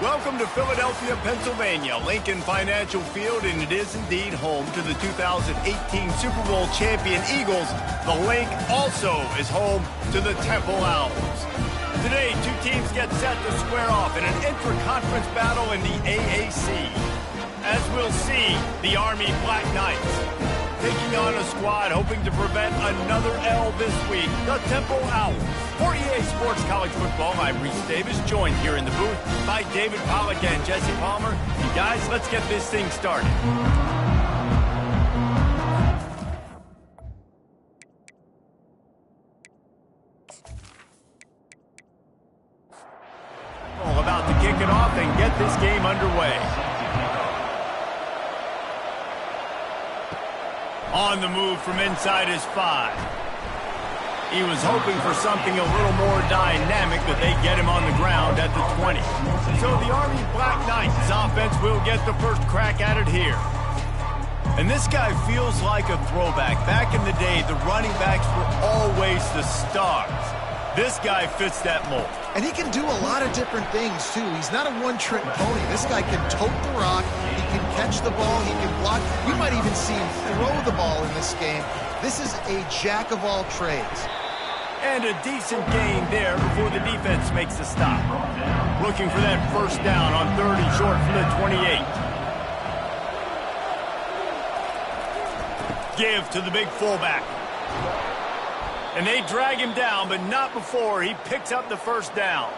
Welcome to Philadelphia, Pennsylvania, Lincoln Financial Field, and it is indeed home to the 2018 Super Bowl champion Eagles. The Link also is home to the Temple Owls. Today, two teams get set to square off in an intra-conference battle in the AAC. As we'll see, the Army Black Knights taking on a squad hoping to prevent another L this week, the Temple Owls. For EA Sports College Football, I'm Reese Davis, joined here in the booth by David Pollack and Jesse Palmer. And guys, let's get this thing started. All about to kick it off and get this game underway. On the move from inside his 5. He was hoping for something a little more dynamic, but they get him on the ground at the 20. So the Army Black Knights offense will get the first crack at it here. And this guy feels like a throwback. Back in the day, the running backs were always the stars. This guy fits that mold. And he can do a lot of different things, too. He's not a one-trick pony. This guy can tote the rock. He can catch the ball. He can block. You might even see him throw the ball in this game. This is a jack of all trades. And a decent gain there before the defense makes the stop. Looking for that first down on 3rd and short from the 28. Give to the big fullback. And they drag him down, but not before he picks up the first down.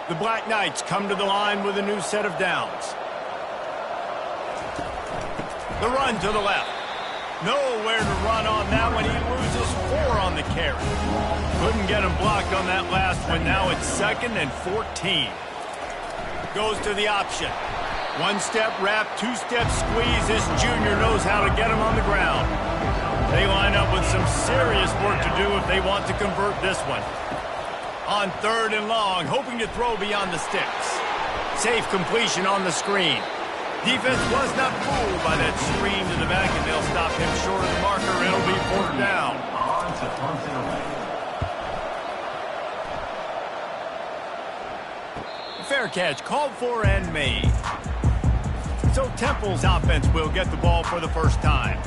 The Black Knights come to the line with a new set of downs. The run to the left. Nowhere to run on that one. He loses 4 on the carry. Couldn't get him blocked on that last one. Now it's 2nd and 14. Goes to the option. 1-step wrap, 2-step squeeze. This junior knows how to get him on the ground. They line up with some serious work to do if they want to convert this one. On 3rd and long, hoping to throw beyond the sticks. Safe completion on the screen. Defense was not fooled by that screen to the back, and they'll stop him short of the marker. It'll be 4th down. Fair catch, called for and made. So Temple's offense will get the ball for the first time.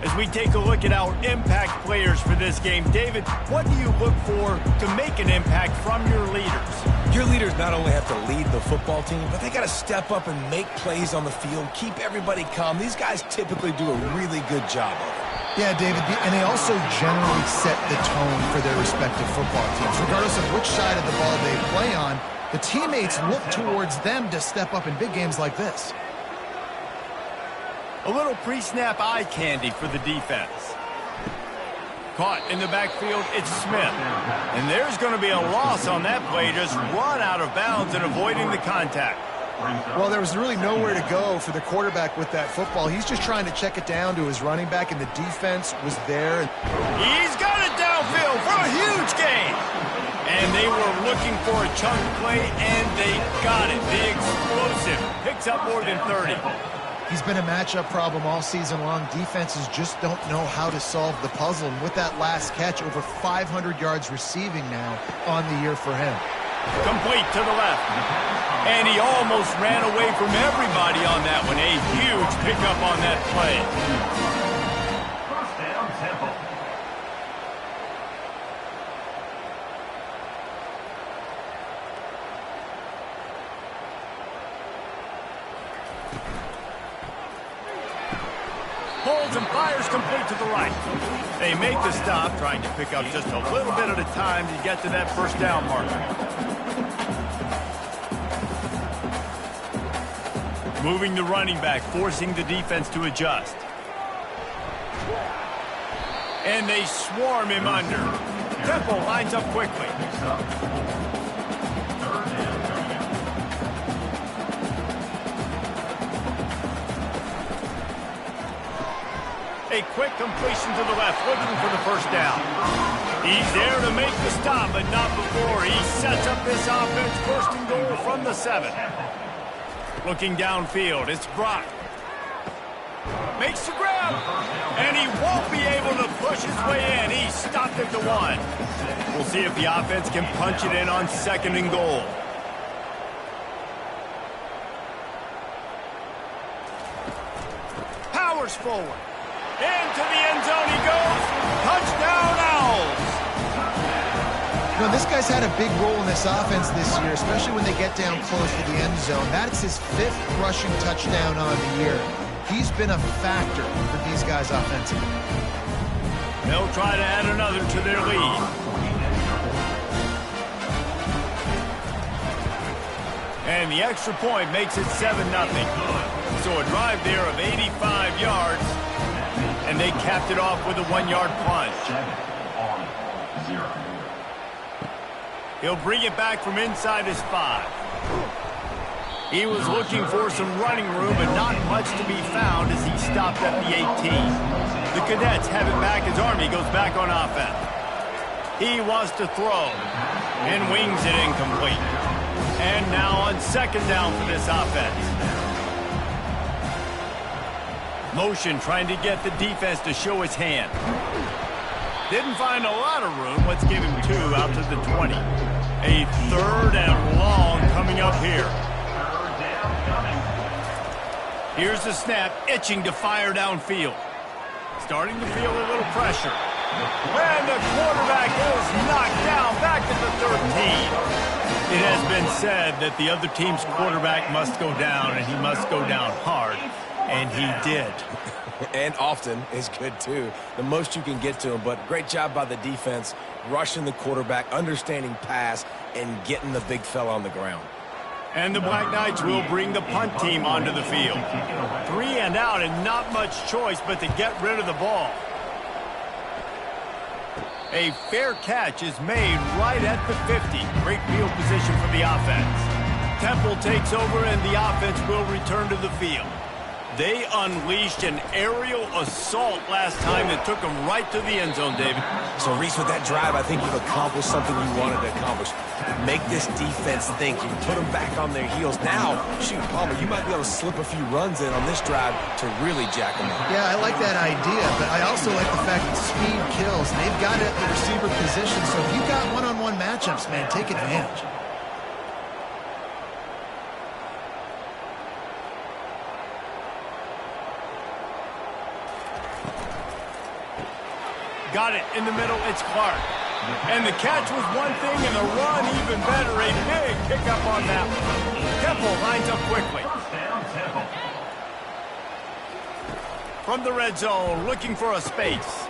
As we take a look at our impact players for this game, David, what do you look for to make an impact from your leaders? Your leaders not only have to lead the football team, but they got to step up and make plays on the field, keep everybody calm. These guys typically do a really good job of it. Yeah, David, and they also generally set the tone for their respective football teams. Regardless of which side of the ball they play on, the teammates look towards them to step up in big games like this. A little pre-snap eye candy for the defense. Caught in the backfield, it's Smith. And there's going to be a loss on that play, just run out of bounds and avoiding the contact. Well, there was really nowhere to go for the quarterback with that football. He's just trying to check it down to his running back, and the defense was there. He's got it downfield for a huge gain. And they were looking for a chunk play, and they got it. The explosive picks up more than 30. He's been a matchup problem all season long. Defenses just don't know how to solve the puzzle. And with that last catch, over 500 yards receiving now on the year for him. Complete to the left. And he almost ran away from everybody on that one. A huge pickup on that play. First down, Temple. Holds and fires complete to the right. They make the stop, trying to pick up just a little bit at a time to get to that first down marker. Moving the running back, forcing the defense to adjust. And they swarm him under. Temple lines up quickly. A quick completion to the left, looking for the first down. He's there to make the stop, but not before. He sets up this offense, first and goal from the 7. Looking downfield, it's Brock. Makes the grab, and he won't be able to push his way in. He stopped at the 1. We'll see if the offense can punch it in on 2nd and goal. powers forward. Into the end zone he goes. Touchdown, Owls. You know, this guy's had a big role in this offense this year, especially when they get down close to the end zone. That's his 5th rushing touchdown on the year. He's been a factor for these guys offensively. They'll try to add another to their lead. And the extra point makes it 7-0. So a drive there of 85 yards, and they capped it off with a 1-yard plunge. 7-0. He'll bring it back from inside his 5. He was looking for some running room, but not much to be found as he stopped at the 18. The Cadets have it back as Army goes back on offense. He wants to throw and wings it incomplete. And now on 2nd down for this offense. Motion trying to get the defense to show his hand. Didn't find a lot of room. Let's give him 2 out to the 20. A 3rd and long coming up here. Here's the snap, itching to fire downfield. Starting to feel a little pressure. And the quarterback is knocked down back at the 13. It has been said that the other team's quarterback must go down, and he must go down hard. And he did. And often is good, too. The most you can get to him, but great job by the defense, rushing the quarterback, understanding pass, and getting the big fella on the ground. And the Black Knights will bring the punt team onto the field. 3 and out, and not much choice but to get rid of the ball. A fair catch is made right at the 50. Great field position for the offense. Temple takes over, and the offense will return to the field. They unleashed an aerial assault last time that took them right to the end zone, David. So, Reese, with that drive, I think you've accomplished something you wanted to accomplish. Make this defense think. You put them back on their heels. Now, shoot, Palmer, you might be able to slip a few runs in on this drive to really jack them up. Yeah, I like that idea, but I also like the fact that speed kills. They've got it at the receiver position, so if you've got one-on-one matchups, man, take advantage. Got it in the middle, it's Clark. And the catch was one thing, and the run even better. A big pickup on that one. Temple lines up quickly. From the red zone, looking for a space.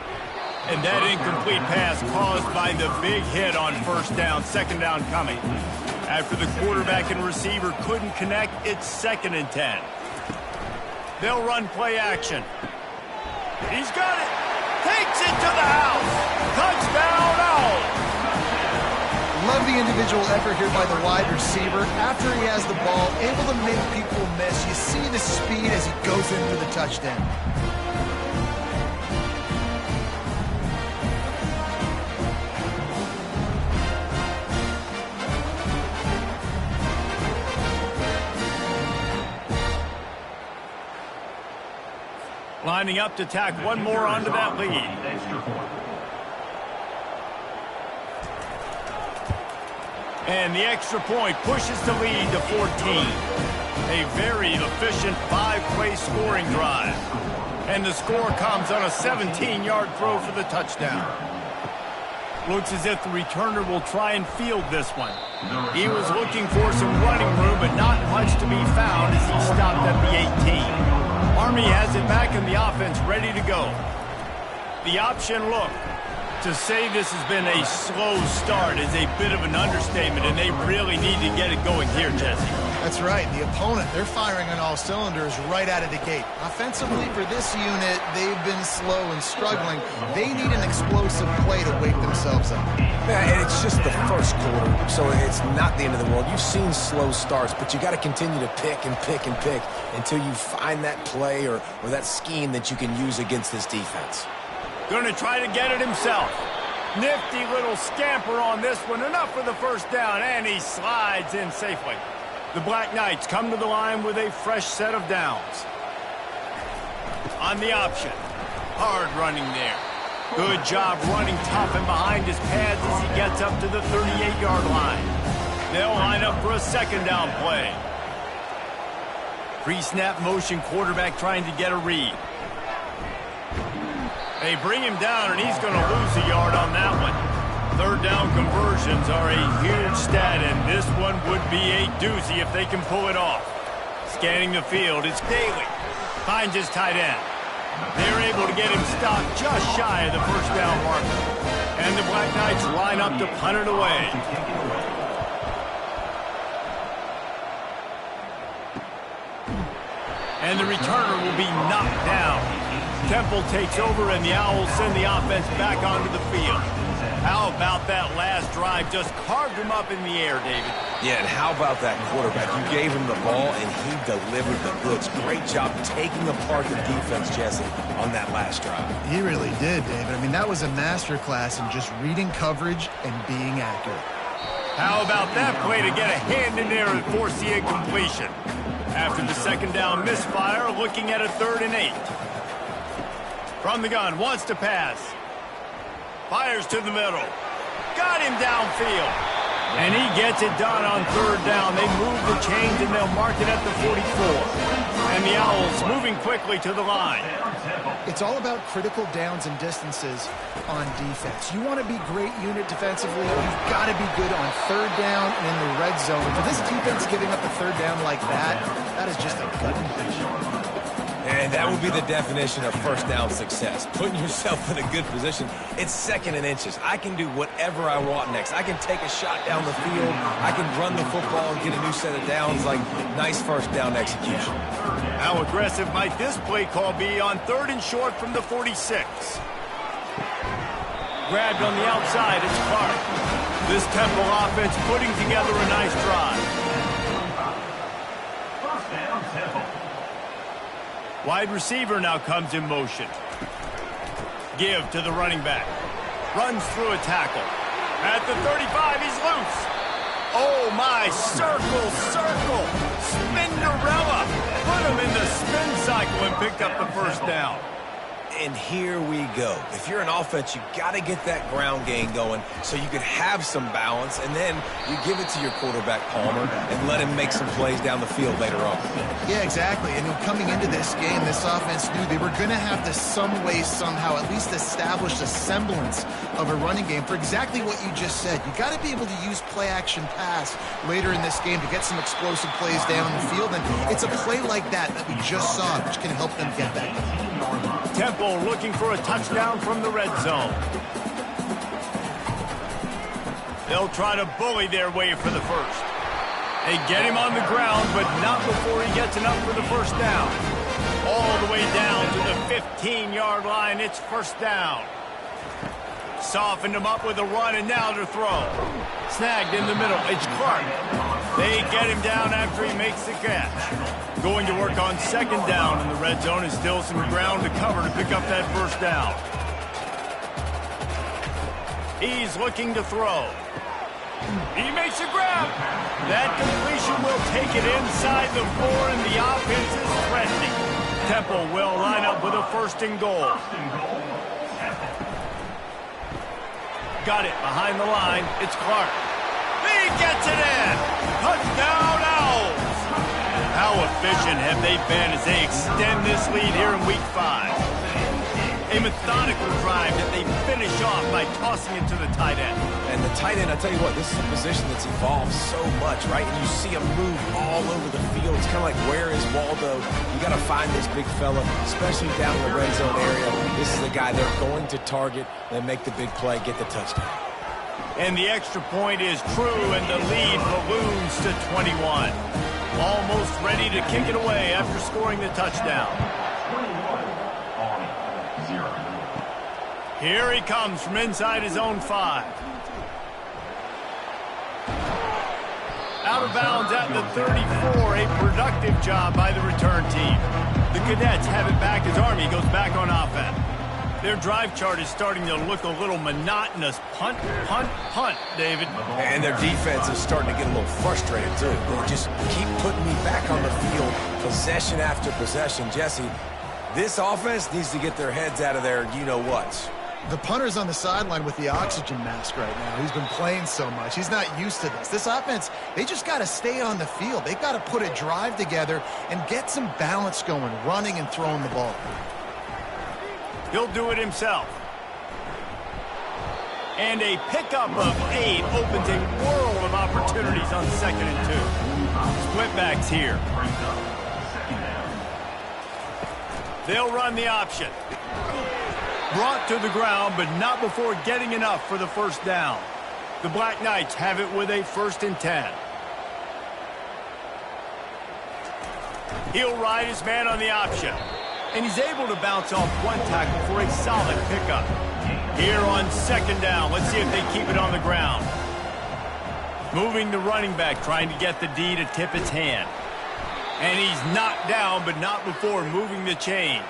And that incomplete pass caused by the big hit on 1st down, 2nd down coming. After the quarterback and receiver couldn't connect, it's 2nd and 10. They'll run play action. He's got it. Takes it to the house. Touchdown, Owls. Love the individual effort here by the wide receiver. After he has the ball, able to make people miss. You see the speed as he goes into the touchdown. Lining up to tack one more onto that lead. And the extra point pushes the lead to 14. A very efficient 5-play scoring drive. And the score comes on a 17-yard throw for the touchdown. Looks as if the returner will try and field this one. He was looking for some running room, but not much to be found as he stopped at the 18. Army has it back in the offense, ready to go. The option look. To say this has been a slow start is a bit of an understatement, and they really need to get it going here, Jesse. That's right. The opponent, they're firing on all cylinders right out of the gate. Offensively, for this unit, they've been slow and struggling. They need an explosive play to wake themselves up. Yeah, and it's just the first quarter, so it's not the end of the world. You've seen slow starts, but you got to continue to pick and pick and pick until you find that play or that scheme that you can use against this defense. Going to try to get it himself. Nifty little scamper on this one. Enough for the 1st down, and he slides in safely. The Black Knights come to the line with a fresh set of downs. On the option. Hard running there. Good job running tough and behind his pads as he gets up to the 38-yard line. They'll line up for a 2nd down play. Pre-snap motion, quarterback trying to get a read. They bring him down, and he's going to lose a yard on that one. Third down conversions are a huge stat, and this one would be a doozy if they can pull it off. Scanning the field, it's Daly. Finds his tight end. They're able to get him stopped just shy of the first down marker. And the Black Knights line up to punt it away. And the returner will be knocked down. Temple takes over, and the Owls send the offense back onto the field. How about that last drive? Just carved him up in the air, David. Yeah, and how about that quarterback? You gave him the ball, and he delivered the goods. Great job taking apart the defense, Jesse, on that last drive. He really did, David. I mean, that was a masterclass in just reading coverage and being accurate. How about that play to get a hand in there and force the incompletion? After the second down misfire, looking at a 3rd and 8. From the gun, wants to pass. Fires to the middle. Got him downfield. And he gets it done on 3rd down. They move the chains, and they'll mark it at the 44. And the Owls moving quickly to the line. It's all about critical downs and distances on defense. You want to be great unit defensively, you've got to be good on 3rd down and in the red zone. For this defense giving up a 3rd down like that, that is just a gut punch. And that would be the definition of first down success. Putting yourself in a good position. It's 2nd and inches. I can do whatever I want next. I can take a shot down the field. I can run the football and get a new set of downs. Like, nice first down execution. How aggressive might this play call be on 3rd and short from the 46? Grabbed on the outside, it's Clark. This Temple offense putting together a nice drive. First down, Temple. Wide receiver now comes in motion. Give to the running back. Runs through a tackle. At the 35, he's loose. Oh, my. Circle. Spinderella. Put him in the spin cycle and picked up the first down. And here we go. If you're an offense, you got to get that ground game going so you can have some balance, and then you give it to your quarterback, Palmer, and let him make some plays down the field later on. Yeah, exactly. And coming into this game, this offense knew they were going to have to some way, somehow, at least establish a semblance of a running game for exactly what you just said. You got to be able to use play-action pass later in this game to get some explosive plays down the field, and it's a play like that we just saw, which can help them get that. Temple looking for a touchdown from the red zone. They'll try to bully their way for the first. They get him on the ground, but not before he gets enough for the first down. All the way down to the 15-yard line. It's first down. Softened him up with a run, and now to throw. Snagged in the middle. It's Clark. They get him down after he makes the catch. Going to work on 2nd down in the red zone is still some ground to cover to pick up that first down. He's looking to throw. He makes a grab. That completion will take it inside the 4, and the offense is threatening. Temple will line up with a 1st and goal. Got it behind the line. It's Clark. He gets it in. Touchdown, Owls. How efficient have they been as they extend this lead here in Week 5? A methodical drive that they finish off by tossing it to the tight end. And the tight end, I tell you what, this is a position that's evolved so much, right? And you see him move all over the field. It's kind of like, where is Waldo? You got to find this big fella, especially down in the red zone area. This is the guy they're going to target and make the big play, get the touchdown. And the extra point is true, and the lead balloons to 21. Almost ready to kick it away after scoring the touchdown. 21-0. Here he comes from inside his own 5. Out of bounds at the 34. A productive job by the return team. The Cadets have it back as Army goes back on offense. Their drive chart is starting to look a little monotonous. Punt, punt, punt, David. And their defense is starting to get a little frustrated, too. They just keep putting me back on the field, possession after possession. Jesse, this offense needs to get their heads out of their you-know-whats. The punter's on the sideline with the oxygen mask right now. He's been playing so much. He's not used to this. This offense, they just got to stay on the field. They've got to put a drive together and get some balance going, running and throwing the ball. He'll do it himself. And a pickup of 8 opens a world of opportunities on 2nd and 2. Split backs here. They'll run the option. Brought to the ground, but not before getting enough for the first down. The Black Knights have it with a 1st and 10. He'll ride his man on the option. And he's able to bounce off one tackle for a solid pickup. Here on 2nd down, let's see if they keep it on the ground. Moving the running back, trying to get the D to tip its hand. And he's knocked down, but not before moving the chains.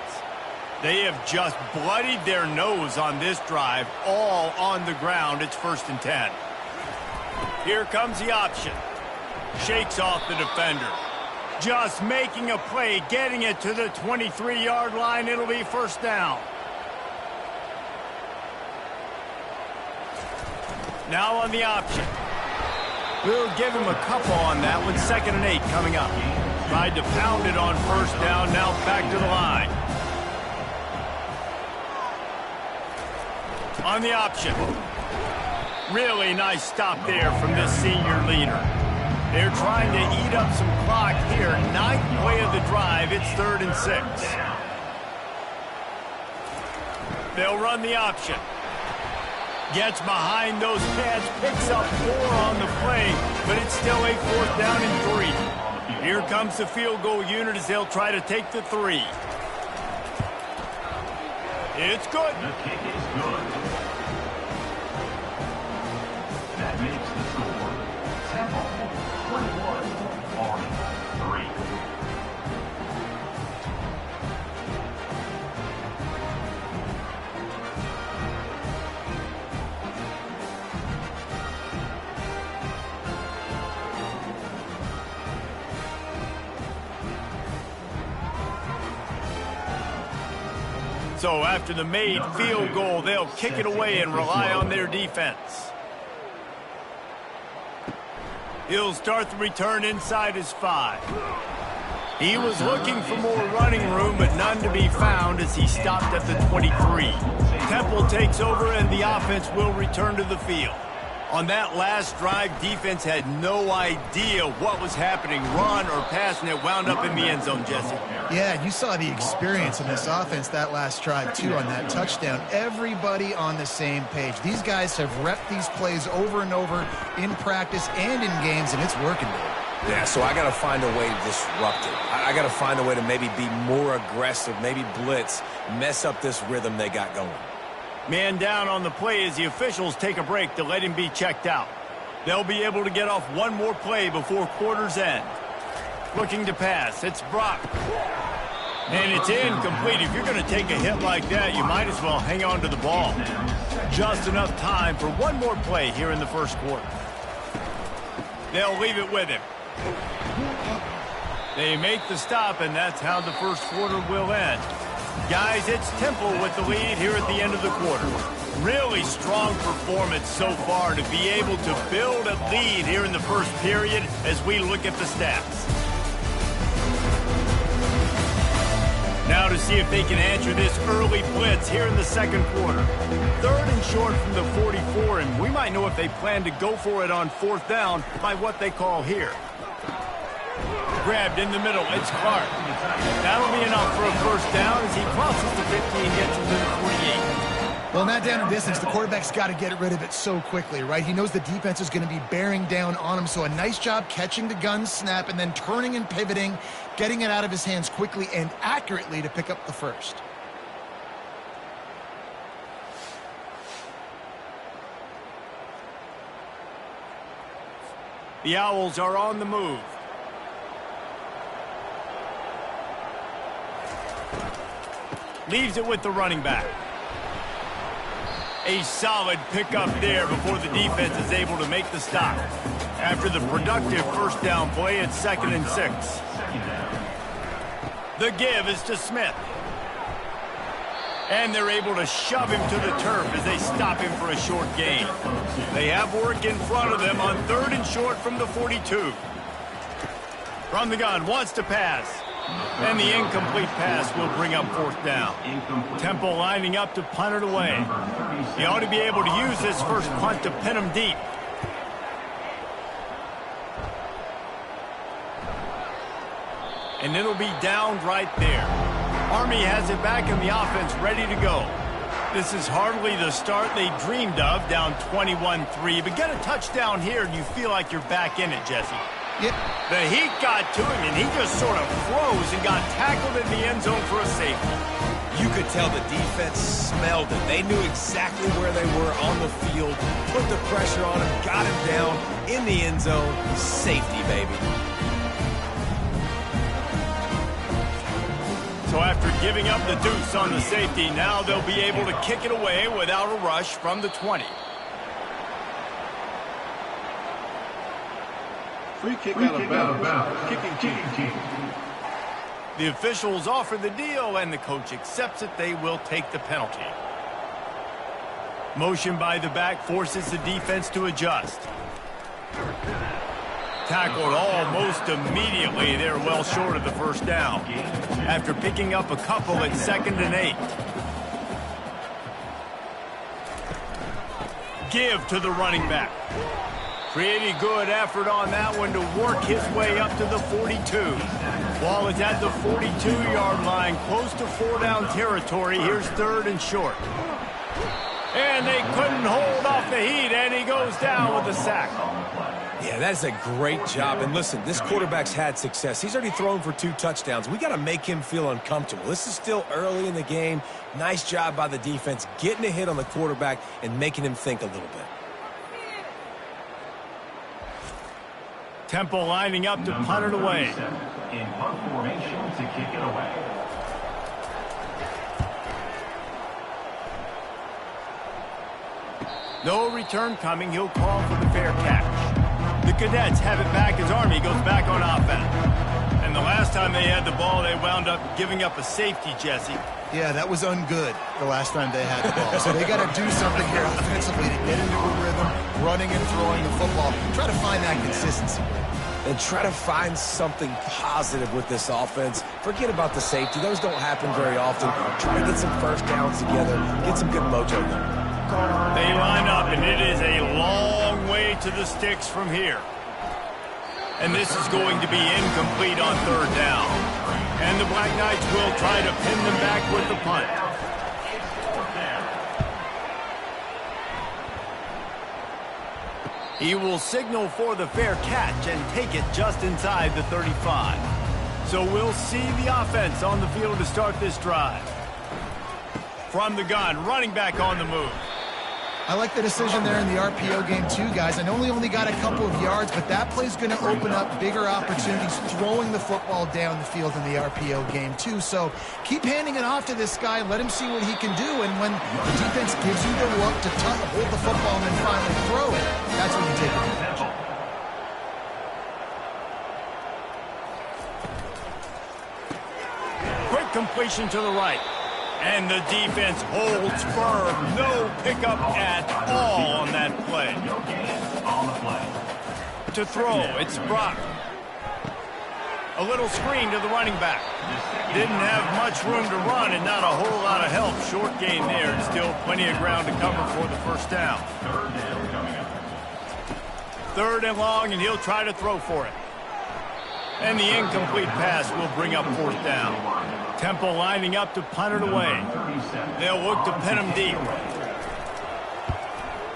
They have just bloodied their nose on this drive, all on the ground. It's 1st and 10. Here comes the option. Shakes off the defender. Just making a play, getting it to the 23-yard line. It'll be 1st down. Now on the option. We'll give him a couple on that one. 2nd and 8 coming up. Tried to pound it on 1st down. Now back to the line. On the option. Really nice stop there from this senior leader. They're trying to eat up some clock here. 9th play of the drive. It's 3rd and 6. They'll run the option. Gets behind those pads, picks up 4 on the play, but it's still a 4th down and 3. Here comes the field goal unit as they'll try to take the 3. It's good. The kick is good. That makes the score Temple 21, Army 3. So after the made field goal, they'll kick it away and rely on their defense. He'll start the return inside his 5. He was looking for more running room, but none to be found as he stopped at the 23. Temple takes over and the offense will return to the field. On that last drive, defense had no idea what was happening, run or pass, and it wound up in the end zone, Jesse. Yeah, you saw the experience in this offense that last drive, too, on that touchdown. Everybody on the same page. These guys have repped these plays over and over in practice and in games, and it's working. Yeah, so I got to find a way to disrupt it. I got to find a way to maybe be more aggressive, maybe blitz, mess up this rhythm they got going. Man down on the play as the officials take a break to let him be checked out. They'll be able to get off one more play before quarter's end. Looking to pass. It's Brock. And it's incomplete. If you're going to take a hit like that, you might as well hang on to the ball. Just enough time for one more play here in the first quarter. They'll leave it with him. They make the stop, and that's how the first quarter will end. Guys, it's Temple with the lead here at the end of the quarter. Really strong performance so far to be able to build a lead here in the first period as we look at the stats. Now to see if they can answer this early blitz here in the second quarter. 3rd and short from the 44, and we might know if they plan to go for it on 4th down by what they call here. Grabbed in the middle, it's Clark. That'll be enough for a first down as he crosses the 50 and gets into the 48. Well, not down in distance, the quarterback's got to get rid of it so quickly, right? He knows the defense is going to be bearing down on him, so a nice job catching the gun snap and then turning and pivoting, getting it out of his hands quickly and accurately to pick up the first. The Owls are on the move. Leaves it with the running back. A solid pickup there before the defense is able to make the stop. After the productive first down play, it's 2nd and 6. The give is to Smith. And they're able to shove him to the turf as they stop him for a short gain. They have work in front of them on 3rd and short from the 42. From the gun, wants to pass. And the incomplete pass will bring up fourth down. Temple lining up to punt it away. He ought to be able to use this first punt to pin him deep. And it'll be downed right there. Army has it back in the offense, ready to go. This is hardly the start they dreamed of, down 21-3. But get a touchdown here, and you feel like you're back in it, Jesse. Yep. The heat got to him, and he just sort of froze and got tackled in the end zone for a safety. You could tell the defense smelled it. They knew exactly where they were on the field, put the pressure on him, got him down in the end zone. Safety, baby. So after giving up the deuce on the safety, now they'll be able to kick it away without a rush from the 20. Free kick out of bounds. Kicking team. The officials offer the deal, and the coach accepts it. They will take the penalty. Motion by the back forces the defense to adjust. Tackled almost immediately. They're well short of the first down. After picking up a couple at 2nd and 8. Give to the running back. Pretty good effort on that one to work his way up to the 42. Ball is at the 42-yard line, close to 4-down territory. Here's 3rd and short. And they couldn't hold off the heat, and he goes down with a sack. Yeah, that's a great job. And listen, this quarterback's had success. He's already thrown for 2 touchdowns. We got to make him feel uncomfortable. This is still early in the game. Nice job by the defense, getting a hit on the quarterback and making him think a little bit. Temple lining up to punt it away. In punt formation to kick it away. No return coming. He'll call for the fair catch. The Cadets have it back as Army goes back on offense. And the last time they had the ball, they wound up giving up a safety, Jesse. Yeah, that was ungood the last time they had the ball. So they got to do something here offensively to get into a rhythm, running and throwing the football. Try to find that consistency. And try to find something positive with this offense. Forget about the safety. Those don't happen very often. Try to get some first downs together. Get some good mojo going. They line up, and it is a long way to the sticks from here. And this is going to be incomplete on 3rd down. And the Black Knights will try to pin them back with the punt. He will signal for the fair catch and take it just inside the 35. So we'll see the offense on the field to start this drive. From the gun, running back on the move. I like the decision there in the RPO game too, guys. I know he only got a couple of yards, but that play's going to open up bigger opportunities throwing the football down the field in the RPO game too. So keep handing it off to this guy. Let him see what he can do. And when the defense gives you the look to hold the football and then finally throw it, that's when you take advantage. Quick completion to the right. And the defense holds firm. No pickup at all on that play. To throw, it's Brock. A little screen to the running back. Didn't have much room to run and not a whole lot of help. Short gain there, and still plenty of ground to cover for the first down. 3rd and long, and he'll try to throw for it. And the incomplete pass will bring up 4th down. Temple lining up to punt it away. They'll look to pin him deep.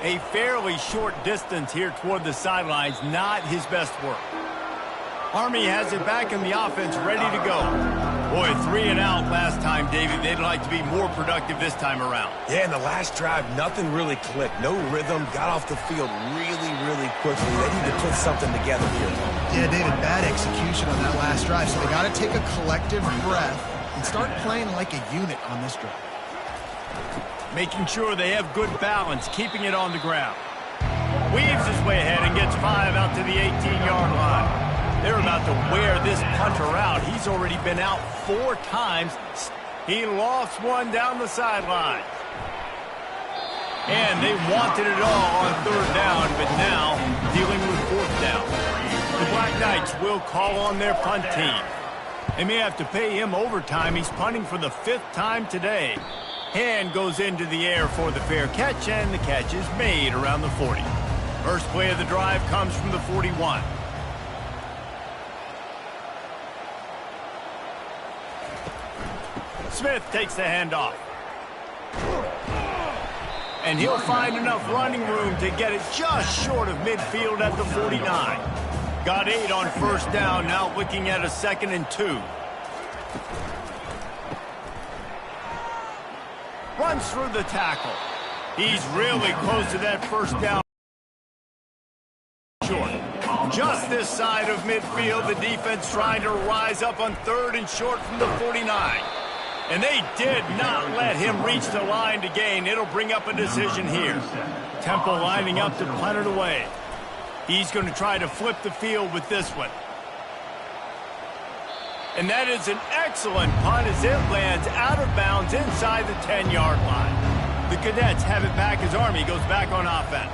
A fairly short distance here toward the sidelines, not his best work. Army has it back in the offense, ready to go. Boy, 3 and out last time, David. They'd like to be more productive this time around. Yeah, in the last drive, nothing really clicked. No rhythm, got off the field really quickly. They need to put something together here. Yeah, David, bad execution on that last drive. So they got to take a collective breath and start playing like a unit on this drive. Making sure they have good balance, keeping it on the ground. Weaves his way ahead and gets 5 out to the 18-yard line. They're about to wear this punter out. He's already been out 4 times. He lost one down the sideline. And they wanted it all on 3rd down, but now dealing with 4th down. The Black Knights will call on their punt team. They may have to pay him overtime. He's punting for the 5th time today. Hand goes into the air for the fair catch, and the catch is made around the 40. First play of the drive comes from the 41. Smith takes the handoff. And he'll find enough running room to get it just short of midfield at the 49. Got 8 on first down, now looking at a 2nd and 2. Runs through the tackle. He's really close to that first down. Short. Just this side of midfield, the defense trying to rise up on 3rd and short from the 49. And they did not let him reach the line to gain. It'll bring up a decision here. Temple lining up to punt it away. He's going to try to flip the field with this one. And that is an excellent punt as it lands out of bounds inside the 10-yard line. The Cadets have it back as Army goes back on offense.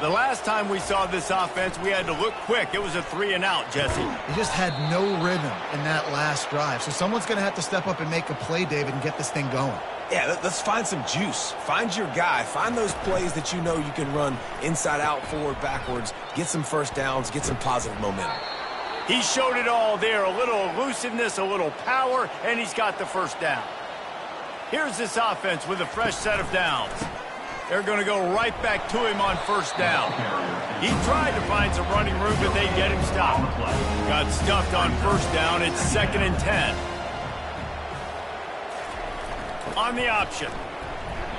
The last time we saw this offense, we had to look quick. It was a 3-and-out, Jesse. He just had no rhythm in that last drive. So someone's going to have to step up and make a play, David, and get this thing going. Yeah, let's find some juice. Find your guy. Find those plays that you know you can run inside out, forward, backwards. Get some first downs. Get some positive momentum. He showed it all there. A little elusiveness, a little power, and he's got the first down. Here's this offense with a fresh set of downs. They're going to go right back to him on first down. He tried to find some running room, but they get him stopped. Got stuffed on first down. It's 2nd and 10. On the option.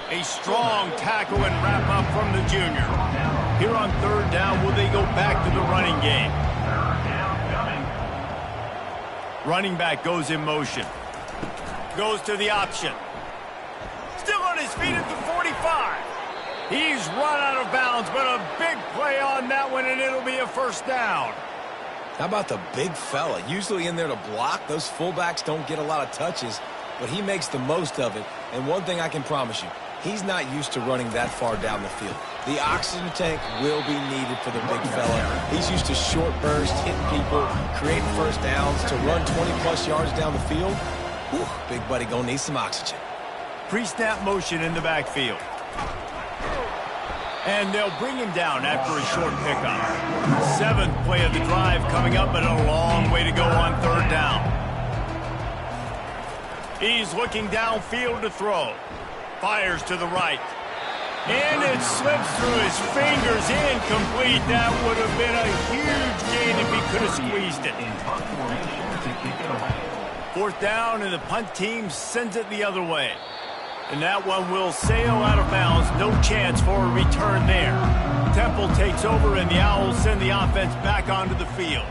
A strong tackle and wrap up from the junior. Here on 3rd down, will they go back to the running game? Running back goes in motion. Goes to the option. Still on his feet at the 45. He's run out of bounds, but a big play on that one, and it'll be a first down. How about the big fella? Usually in there to block. Those fullbacks don't get a lot of touches, but he makes the most of it. And one thing I can promise you, he's not used to running that far down the field. The oxygen tank will be needed for the big fella. He's used to short bursts, hitting people, creating first downs. To run 20-plus yards down the field, whew, big buddy gonna need some oxygen. Pre-snap motion in the backfield. And they'll bring him down after a short pickup. 7th play of the drive coming up, but a long way to go on 3rd down. He's looking downfield to throw. Fires to the right. And it slips through his fingers, incomplete. That would have been a huge gain if he could have squeezed it. 4th down, and the punt team sends it the other way. And that one will sail out of bounds. No chance for a return there. Temple takes over, and the Owls send the offense back onto the field.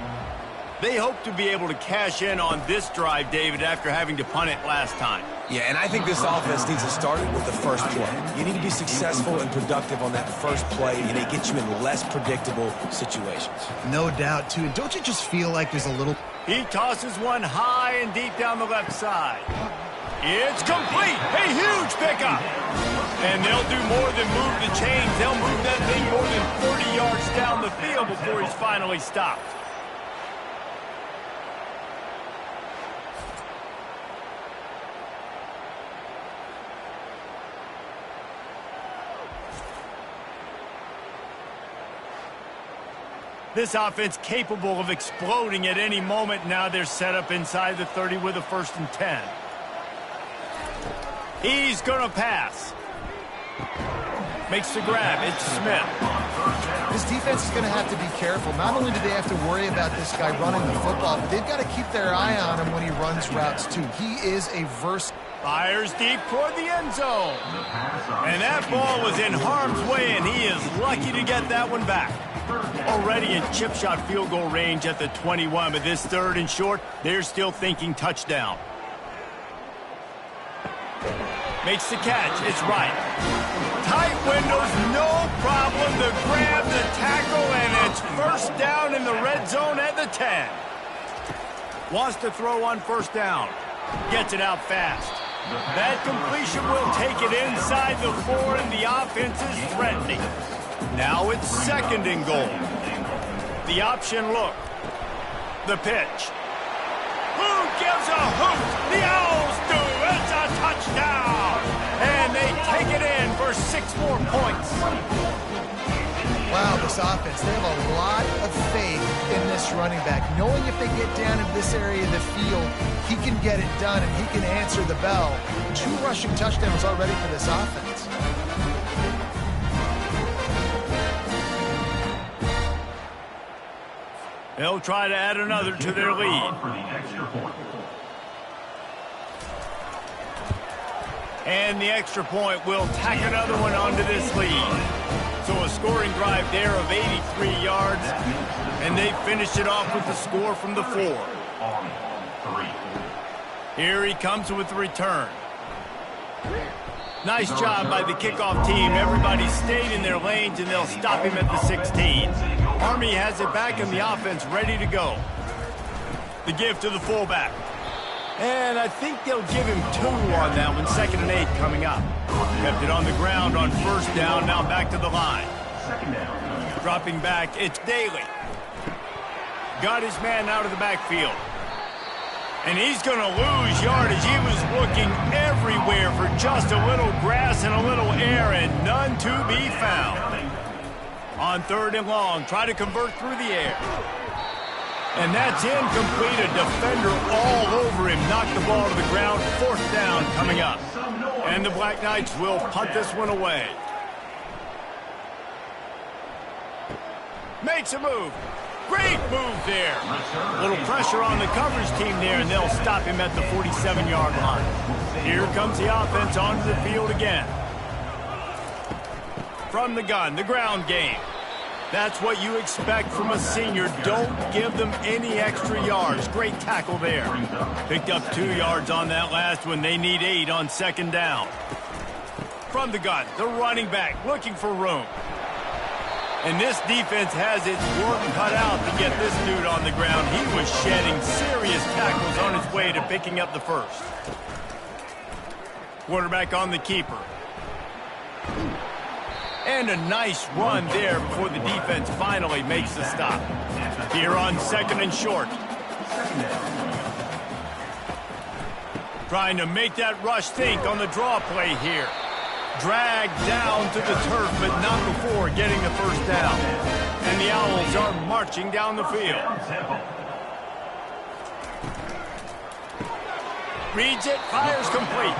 They hope to be able to cash in on this drive, David, after having to punt it last time. Yeah, and I think this offense needs to start it with the first play. You need to be successful and productive on that first play, and it gets you in less predictable situations. No doubt, too. Don't you just feel like there's a little... He tosses one high and deep down the left side. It's complete. A huge pickup. And they'll do more than move the chains. They'll move that thing more than 30 yards down the field before he's finally stopped. This offense capable of exploding at any moment. Now they're set up inside the 30 with a 1st and 10. He's going to pass. Makes the grab. It's Smith. This defense is going to have to be careful. Not only do they have to worry about this guy running the football, but they've got to keep their eye on him when he runs routes, too. He is a versatile... Fires deep toward the end zone. And that ball was in harm's way, and he is lucky to get that one back. Already in chip shot field goal range at the 21, but this 3rd and short, they're still thinking touchdown. Makes the catch. It's right. Tight windows, no problem. The grab, the tackle, and it's first down in the red zone at the 10. Wants to throw on first down. Gets it out fast. That completion will take it inside the 4, and the offense is threatening. Now it's 2nd and goal. The option look. The pitch. Who gives a hoot. The Owls do. It's a touchdown. And they take it in for 6 more points. Wow, this offense, they have a lot of faith in this running back, knowing if they get down into this area of the field, he can get it done and he can answer the bell. 2 rushing touchdowns already for this offense. They'll try to add another to their lead. And the extra point will tack another one onto this lead. So a scoring drive there of 83 yards, and they finished it off with the score from the 4. Here he comes with the return. Nice job by the kickoff team. Everybody stayed in their lanes, and they'll stop him at the 16. Army has it back in the offense, ready to go. The give to the fullback. And I think they'll give him 2 on that one. 2nd and 8 coming up. Kept it on the ground on 1st down. Now back to the line. Dropping back, it's Daly. Got his man out of the backfield. And he's going to lose yardage. He was looking everywhere for just a little grass and a little air, and none to be found. On 3rd and long, try to convert through the air. And that's incomplete. A defender all over him. Knocked the ball to the ground. 4th down coming up. And the Black Knights will punt this one away. Makes a move. Great move there. A little pressure on the coverage team there, and they'll stop him at the 47-yard line. Here comes the offense onto the field again. From the gun, the ground game. That's what you expect from a senior. Don't give them any extra yards. Great tackle there. Picked up 2 yards on that last one. They need 8 on 2nd down. From the gun, the running back looking for room. And this defense has its work cut out to get this dude on the ground. He was shedding serious tackles on his way to picking up the 1st. Quarterback on the keeper. And a nice run there before the defense finally makes the stop. Here on 2nd and short. Trying to make that rush think on the draw play here. Dragged down to the turf, but not before getting the 1st down. And the Owls are marching down the field. Reads it, fires complete.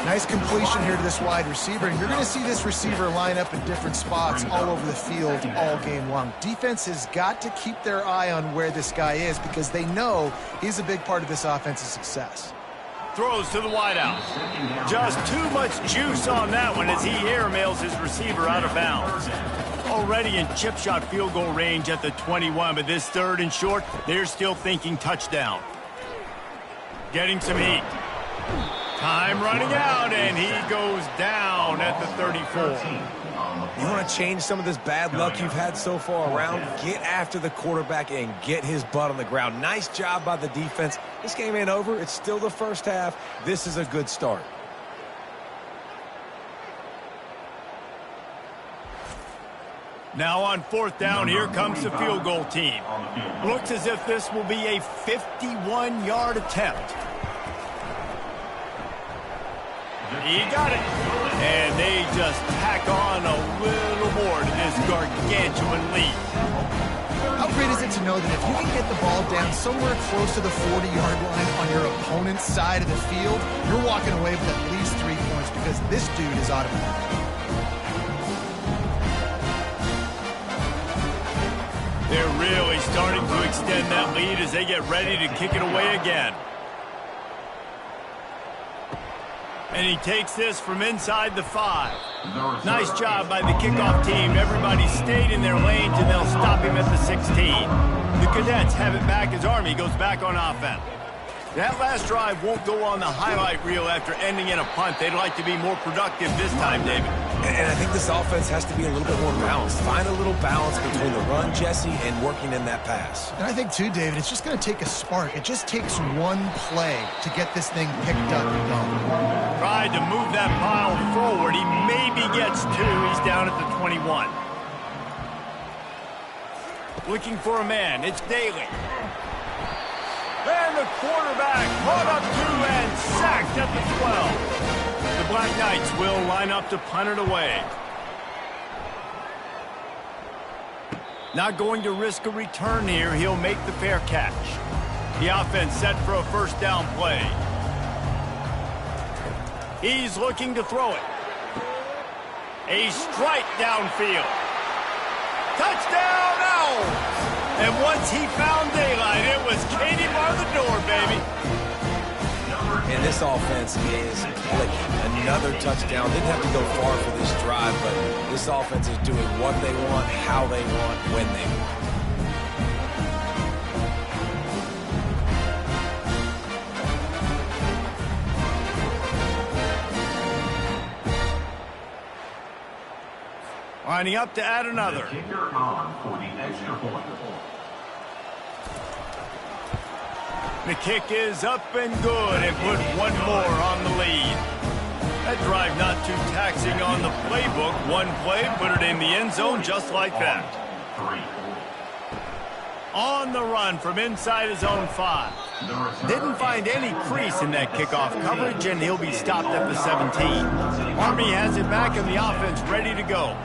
Nice completion here to this wide receiver, and you're going to see this receiver line up in different spots all over the field all game long. Defense has got to keep their eye on where this guy is because they know he's a big part of this offense's success. Throws to the wideout. Just too much juice on that one as he airmails his receiver out of bounds. Already in chip shot field goal range at the 21, but this 3rd and short, they're still thinking touchdown. Getting some heat. Time running out, and he goes down at the 34. You want to change some of this bad luck you've had so far around? Get after the quarterback and get his butt on the ground. Nice job by the defense. This game ain't over. It's still the 1st half. This is a good start. Now on 4th down, here comes the field goal team. Looks as if this will be a 51-yard attempt. He got it. And they just tack on a little more to this gargantuan lead. How great is it to know that if you can get the ball down somewhere close to the 40-yard line on your opponent's side of the field, you're walking away with at least 3 points because this dude is automatic. They're really starting to extend that lead as they get ready to kick it away again. And he takes this from inside the 5. Nice job by the kickoff team. Everybody stayed in their lanes, and they'll stop him at the 16. The Cadets have it back as Army goes back on offense. That last drive won't go on the highlight reel after ending in a punt. They'd like to be more productive this time, David. And I think this offense has to be a little bit more balanced. Find a little balance between the run, Jesse, and working in that pass. And I think, too, David, it's just going to take a spark. It just takes one play to get this thing picked up and going. Tried to move that pile forward. He maybe gets 2. He's down at the 21. Looking for a man. It's Daly. And the quarterback, brought up 2 and sacked at the 12. The Black Knights will line up to punt it away. Not going to risk a return here. He'll make the fair catch. The offense set for a first down play. He's looking to throw it. A strike downfield. Touchdown, Owls! And once he found daylight, it was Katie bar the door, baby. And this offense is clicking. Another touchdown. Didn't have to go far for this drive, but this offense is doing what they want, how they want, when they want. Lining up to add another. The kicker on for the extra point. The kick is up and good and put one more on the lead. That drive not too taxing on the playbook. One play, put it in the end zone just like that. On the run from inside his own 5. Didn't find any crease in that kickoff coverage, and he'll be stopped at the 17. Army has it back and the offense ready to go.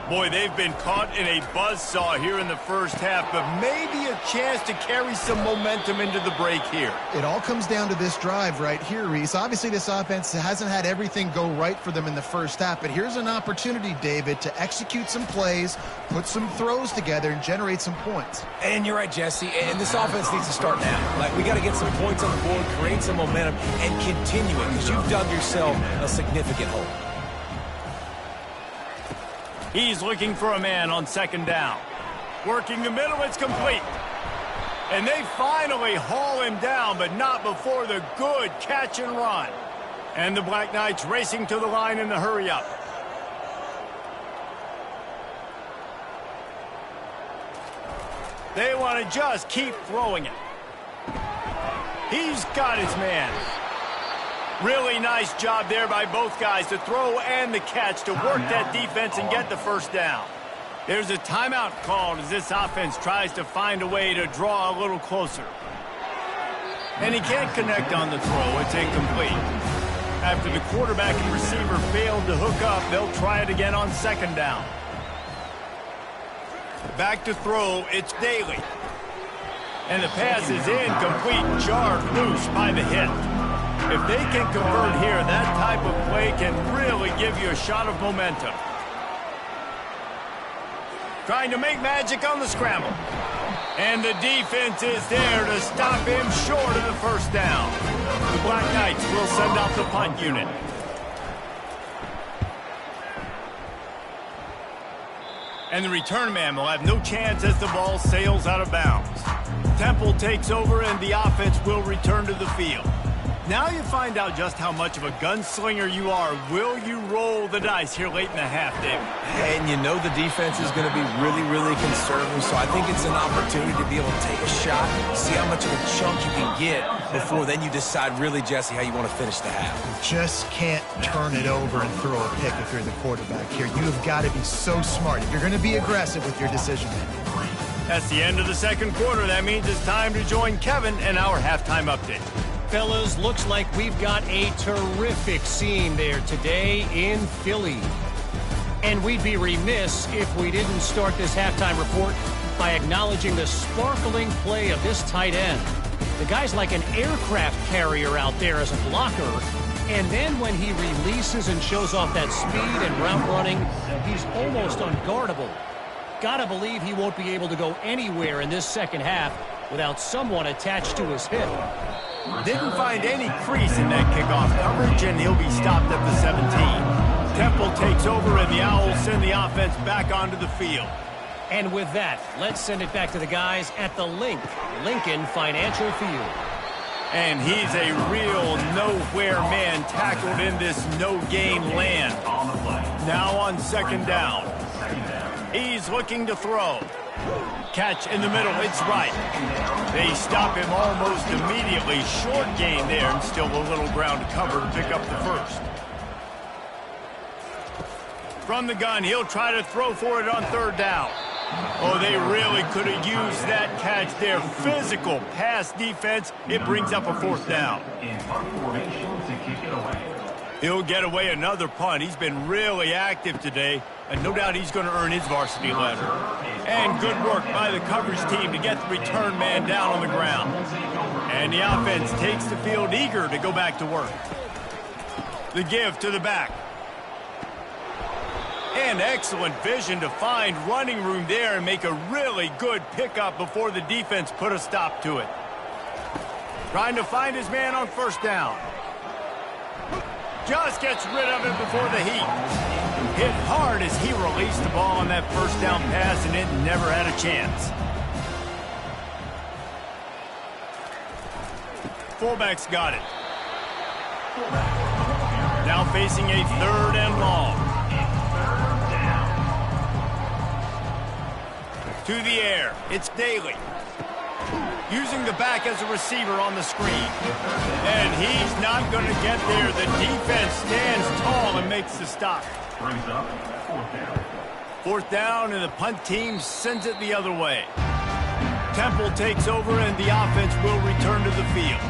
Boy, they've been caught in a buzzsaw here in the first half, but maybe a chance to carry some momentum into the break here. It all comes down to this drive right here, Reese. Obviously, this offense hasn't had everything go right for them in the first half, but here's an opportunity, David, to execute some plays, put some throws together, and generate some points. And you're right, Jesse, and this offense needs to start now. Like, we got to get some points on the board, create some momentum, and continue it, because you've dug yourself a significant hole. He's looking for a man on second down. Working the middle, it's complete. And they finally haul him down, but not before the good catch and run. And the Black Knights racing to the line in the hurry-up. They want to just keep throwing it. He's got his man. Really nice job there by both guys, the throw and the catch, to work that defense and get the first down. There's a timeout called as this offense tries to find a way to draw a little closer. And he can't connect on the throw. It's incomplete. After the quarterback and receiver failed to hook up, they'll try it again on second down. Back to throw, it's Daly. And the pass is incomplete, jarred loose by the hit. If they can convert here, that type of play can really give you a shot of momentum. Trying to make magic on the scramble. And the defense is there to stop him short of the first down. The Black Knights will send out the punt unit. And the return man will have no chance as the ball sails out of bounds. Temple takes over and the offense will return to the field. Now you find out just how much of a gunslinger you are. Will you roll the dice here late in the half, David? And you know the defense is going to be really, really conservative, so I think it's an opportunity to be able to take a shot, see how much of a chunk you can get before then you decide really, Jesse, how you want to finish the half. Just can't turn it over and throw a pick if you're the quarterback here. You have got to be so smart. If you're going to be aggressive with your decision-making. That's the end of the second quarter. That means it's time to join Kevin in our halftime update. Fellas, looks like we've got a terrific scene there today in Philly. And we'd be remiss if we didn't start this halftime report by acknowledging the sparkling play of this tight end. The guy's like an aircraft carrier out there as a blocker. And then when he releases and shows off that speed and route running, he's almost unguardable. Gotta believe he won't be able to go anywhere in this second half without someone attached to his hip. Didn't find any crease in that kickoff coverage, and he'll be stopped at the 17. Temple takes over, and the Owls send the offense back onto the field. And with that, let's send it back to the guys at the Lincoln Financial Field. And he's a real nowhere man tackled in this no-gain land. Now on second down. He's looking to throw. Catch in the middle, it's right. They stop him almost immediately. Short gain there, and still a little ground to cover to pick up the first. From the gun, he'll try to throw for it on third down. Oh, they really could have used that catch there. Physical pass defense. It brings up a fourth down. In punt formation to kick it away. He'll get away another punt. He's been really active today, and no doubt he's going to earn his varsity letter. And good work by the coverage team to get the return man down on the ground. And the offense takes the field eager to go back to work. The give to the back. And excellent vision to find running room there and make a really good pickup before the defense put a stop to it. Trying to find his man on first down. Just gets rid of it before the heat. Hit hard as he released the ball on that first down pass, and it never had a chance. Fullback's got it. Now facing a third and long. To the air. It's Daly. Using the back as a receiver on the screen. And he's not going to get there. The defense stands tall and makes the stop. Brings up fourth down. Fourth down, and the punt team sends it the other way. Temple takes over, and the offense will return to the field.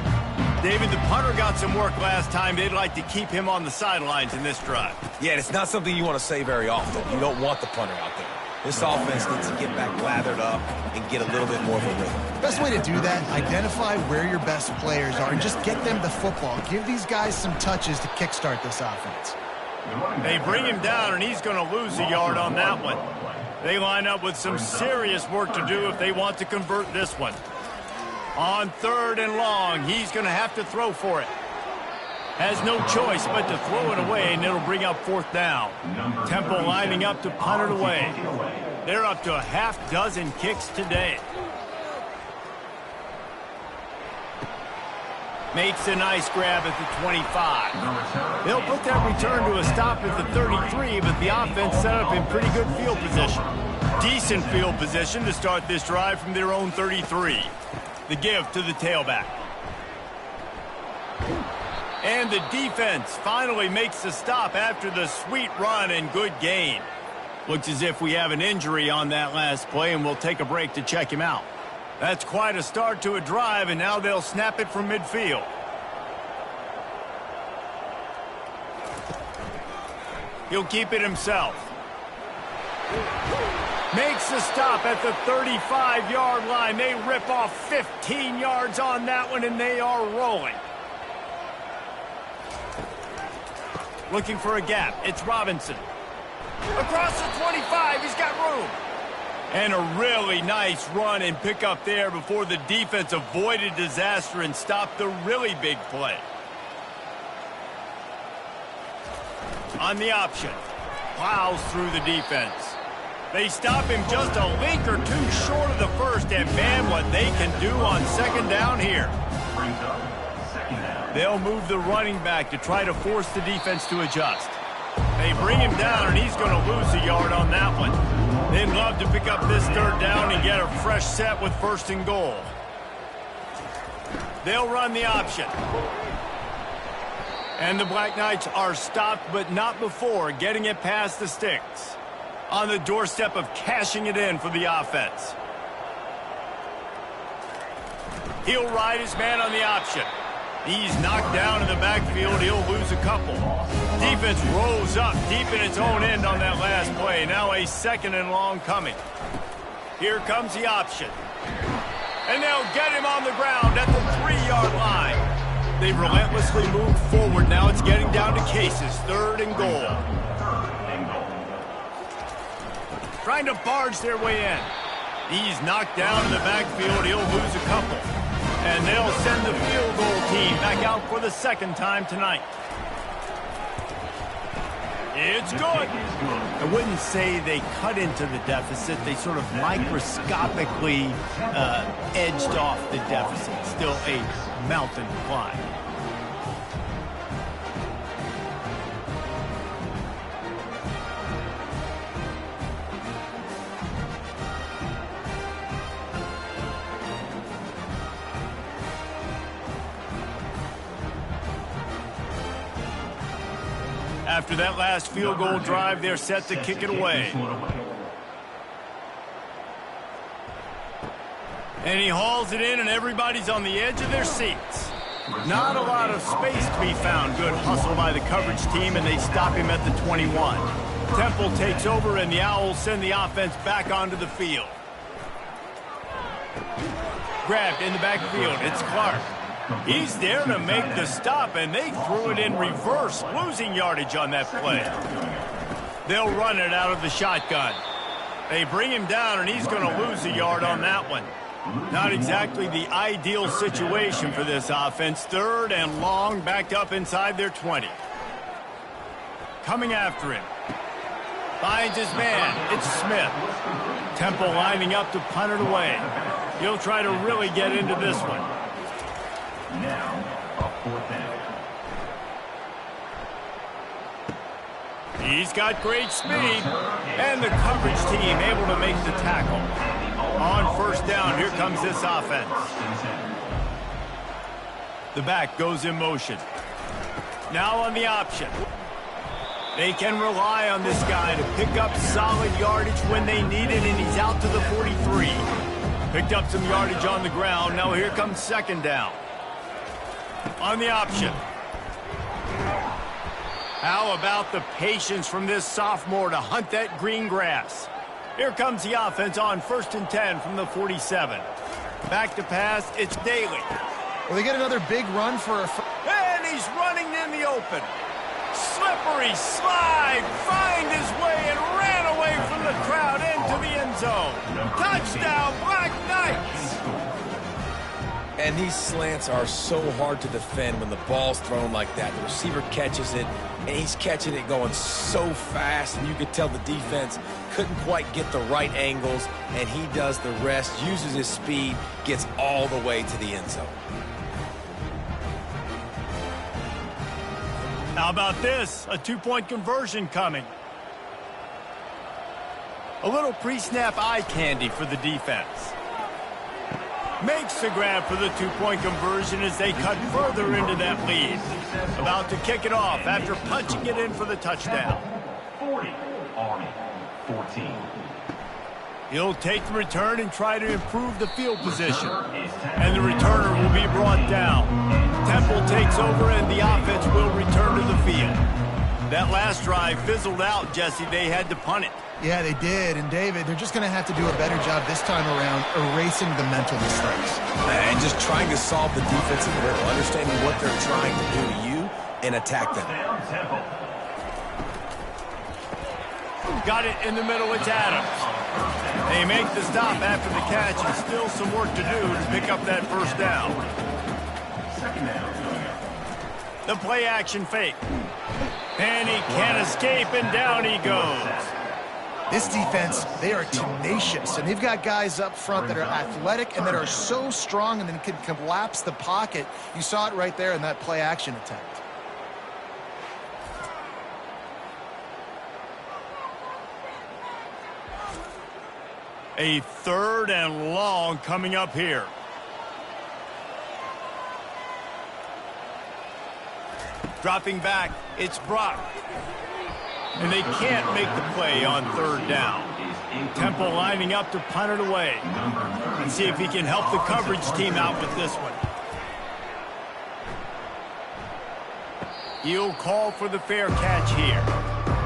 David, the punter got some work last time. They'd like to keep him on the sidelines in this drive. Yeah, it's not something you want to say very often. You don't want the punter out there. This offense needs to get back lathered up and get a little bit more of a rhythm. Best way to do that, identify where your best players are and just get them the football. Give these guys some touches to kickstart this offense. They bring him down, and he's going to lose a yard on that one. They line up with some serious work to do if they want to convert this one. On third and long, he's going to have to throw for it. Has no choice but to throw it away, and it'll bring up fourth down. Temple lining up to punt it away. They're up to a half dozen kicks today. Makes a nice grab at the 25. They'll put that return to a stop at the 33, but the offense set up in pretty good field position. Decent field position to start this drive from their own 33. The give to the tailback. And the defense finally makes the stop after the sweet run and good gain. Looks as if we have an injury on that last play, and we'll take a break to check him out. That's quite a start to a drive, and now they'll snap it from midfield. He'll keep it himself. Makes the stop at the 35-yard line. They rip off 15 yards on that one, and they are rolling. Looking for a gap. It's Robinson. Across the 25. He's got room. And a really nice run and pick up there before the defense avoided disaster and stopped the really big play. On the option. Plows through the defense. They stop him just a link or two short of the first, and man, what they can do on second down here. Brings up second down. They'll move the running back to try to force the defense to adjust. They bring him down, and he's going to lose a yard on that one. They'd love to pick up this third down and get a fresh set with first and goal. They'll run the option. And the Black Knights are stopped, but not before getting it past the sticks. On the doorstep of cashing it in for the offense. He'll ride his man on the option. He's knocked down in the backfield. He'll lose a couple. Defense rolls up deep in its own end on that last play. Now a second and long coming. Here comes the option. And they'll get him on the ground at the 3-yard line. They've relentlessly moved forward. Now it's getting down to cases. Third and goal. Trying to barge their way in. He's knocked down in the backfield. He'll lose a couple. And they'll send the field goal team back out for the second time tonight. It's good. I wouldn't say they cut into the deficit. They sort of microscopically edged off the deficit. Still a mountain to climb. After that last field goal drive, they're set to kick it away. And he hauls it in, and everybody's on the edge of their seats. Not a lot of space to be found. Good hustle by the coverage team, and they stop him at the 21. Temple takes over, and the Owls send the offense back onto the field. Grabbed in the backfield. It's Clark. He's there to make the stop, and they threw it in reverse, losing yardage on that play. They'll run it out of the shotgun. They bring him down, and he's going to lose a yard on that one. Not exactly the ideal situation for this offense. 3rd and long, backed up inside their 20. Coming after him. Finds his man. It's Smith. Temple lining up to punt it away. He'll try to really get into this one. Now, a 4th down. He's got great speed. And the coverage team able to make the tackle. On 1st down, here comes this offense. The back goes in motion. Now on the option. They can rely on this guy to pick up solid yardage when they need it, and he's out to the 43. Picked up some yardage on the ground. Now here comes 2nd down. On the option. How about the patience from this sophomore to hunt that green grass? Here comes the offense on 1st and 10 from the 47. Back to pass, it's Daly. Well, they get another big run for a... And he's running in the open. Slippery slide, find his way and ran away from the crowd into the end zone. Touchdown, Black Knights! And these slants are so hard to defend when the ball's thrown like that. The receiver catches it, and he's catching it going so fast, and you could tell the defense couldn't quite get the right angles, and he does the rest, uses his speed, gets all the way to the end zone. How about this? A 2-point conversion coming. A little pre-snap eye candy for the defense. Makes the grab for the 2-point conversion as they cut further into that lead. About to kick it off after punching it in for the touchdown. 40, Army, 14. He'll take the return and try to improve the field position. And the returner will be brought down. Temple takes over and the offense will return to the field. That last drive fizzled out, Jesse. They had to punt it. Yeah, they did. And, David, they're just going to have to do a better job this time around erasing the mental mistakes. And just trying to solve the defensive riddle, understanding what they're trying to do to you and attack them. Got it in the middle, it's Adams. They make the stop after the catch, and still some work to do to pick up that 1st down. The play action fake. And he can't escape, and down he goes. This defense, they are tenacious, and they've got guys up front that are athletic and that are so strong and then can collapse the pocket. You saw it right there in that play action attempt. A 3rd and long coming up here. Dropping back, it's Brock. And they can't make the play on 3rd down. Temple lining up to punt it away. And see if he can help the coverage team out with this one. He'll call for the fair catch here.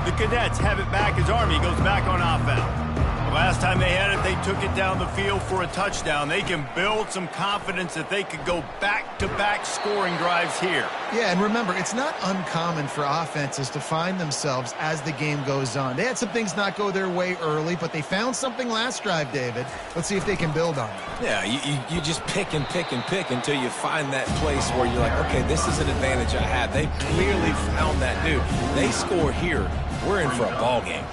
The Cadets have it back as Army goes back on offense. Last time they had it, they took it down the field for a touchdown. They can build some confidence that they could go back-to-back scoring drives here. Yeah, and remember, it's not uncommon for offenses to find themselves as the game goes on. They had some things not go their way early, but they found something last drive, David. Let's see if they can build on it. Yeah, you just pick and pick and pick until you find that place where you're like, okay, this is an advantage I have. They clearly found that dude. They score here, we're in for a ball game.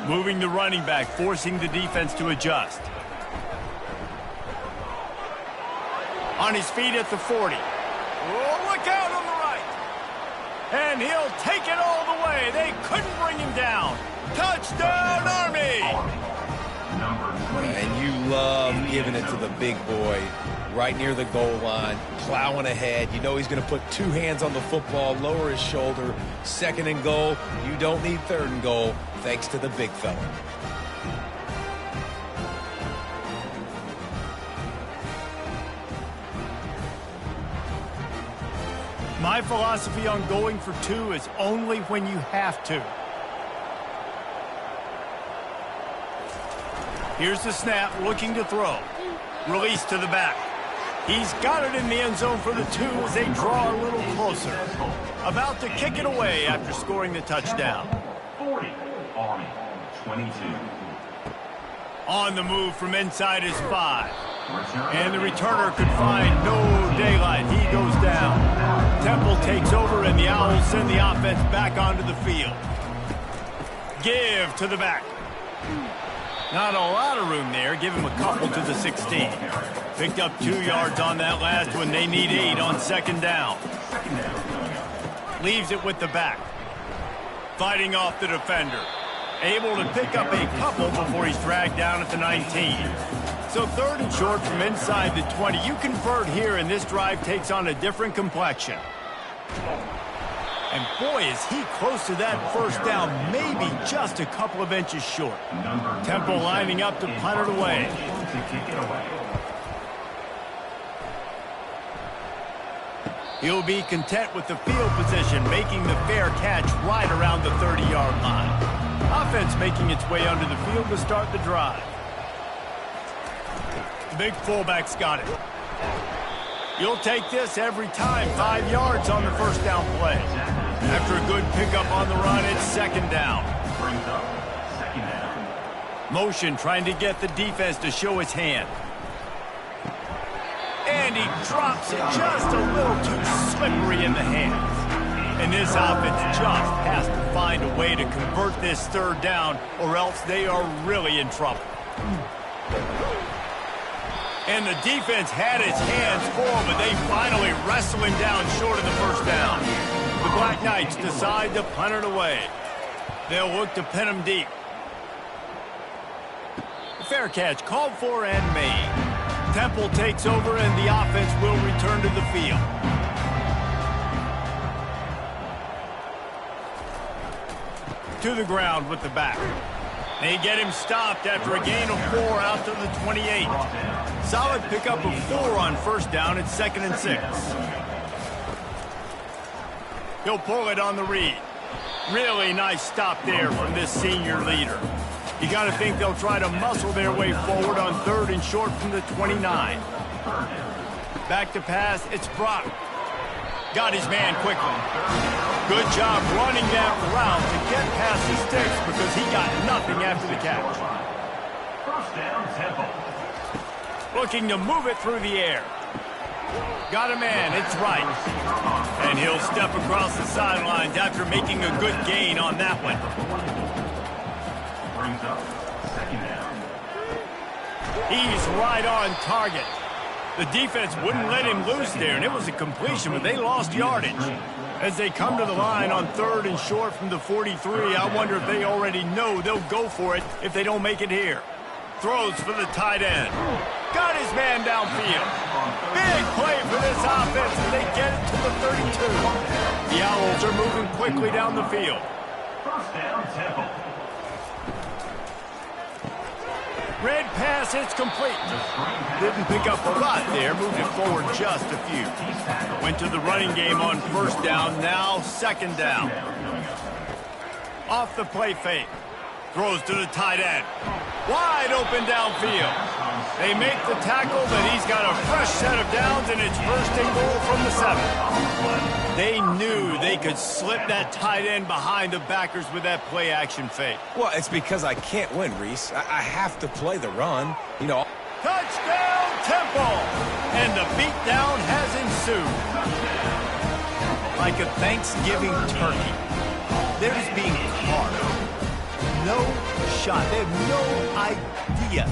Moving the running back, forcing the defense to adjust. On his feet at the 40. Oh, look out on the right. And he'll take it all the way. They couldn't bring him down. Touchdown, Army! And you love giving it to the big boy right near the goal line, plowing ahead. You know he's going to put 2 hands on the football, lower his shoulder. 2nd and goal. You don't need 3rd and goal, thanks to the big fella. My philosophy on going for 2 is only when you have to. Here's the snap, looking to throw. Release to the back. He's got it in the end zone for the 2 as they draw a little closer. About to kick it away after scoring the touchdown. 40, Army, 22. On the move from inside his 5. And the returner could find no daylight. He goes down. Temple takes over, and the Owls send the offense back onto the field. Give to the back. Not a lot of room there. Give him a couple to the 16. Picked up 2 yards on that last one. They need 8 on second down. Leaves it with the back. Fighting off the defender. Able to pick up a couple before he's dragged down at the 19. So 3rd and short from inside the 20. You convert here, and this drive takes on a different complexion. And boy, is he close to that first down, maybe just a couple of inches short. Temple lining up to punt it away. He'll be content with the field position, making the fair catch right around the 30-yard line. Offense making its way under the field to start the drive. The big fullback's got it. You'll take this every time. 5 yards on the first down play. After a good pickup on the run, it's second down. Motion trying to get the defense to show his hand. And he drops it just a little too slippery in the hands. And this offense just has to find a way to convert this 3rd down, or else they are really in trouble. And the defense had its hands full, but they finally wrestle him down short of the first down. The Black Knights decide to punt it away. They'll look to pin him deep. Fair catch called for and made. Temple takes over, and the offense will return to the field. To the ground with the back. They get him stopped after a gain of 4 out to the 28. Solid pickup of 4 on first down. It's 2nd and 6. He'll pull it on the read. Really nice stop there from this senior leader. You got to think they'll try to muscle their way forward on 3rd and short from the 29. Back to pass. It's Brock. Got his man quickly. Good job running that route to get past the sticks because he got nothing after the catch. First down, Temple. Looking to move it through the air. Got a man, it's right. And he'll step across the sidelines after making a good gain on that one. Brings up second down. He's right on target. The defense wouldn't let him loose there, and it was a completion, but they lost yardage. As they come to the line on 3rd and short from the 43, I wonder if they already know they'll go for it if they don't make it here. Throws for the tight end. Got his man downfield. Big play for this offense as they get it to the 32. The Owls are moving quickly down the field. First down, Temple. Red pass, it's complete. Didn't pick up a lot there, moved it forward just a few. Went to the running game on first down, now second down. Off the play fake. Throws to the tight end. Wide open downfield. They make the tackle, but he's got a fresh set of downs, and it's 1st and goal from the 7. They knew they could slip that tight end behind the backers with that play action fake. Well, it's because I can't win, Reese. I have to play the run. You know. Touchdown, Temple! And the beatdown has ensued. Like a Thanksgiving turkey. They're just being carved. No shot. They have no idea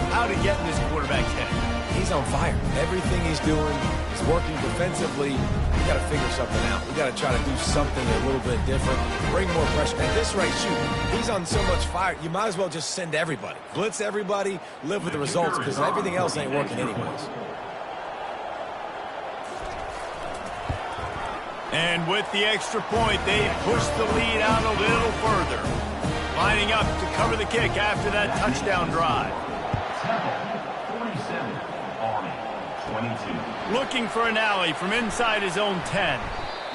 how to get in this quarterback's head. He's on fire. Everything he's doing is working defensively. We got to figure something out. We got to try to do something a little bit different. Bring more pressure. At this rate, shoot, he's on so much fire, you might as well just send everybody. Blitz everybody, live with the results, because everything else ain't working anyways. And with the extra point, they push the lead out a little further. Lining up to cover the kick after that touchdown drive. 47, Army, 22. Looking for an alley from inside his own 10.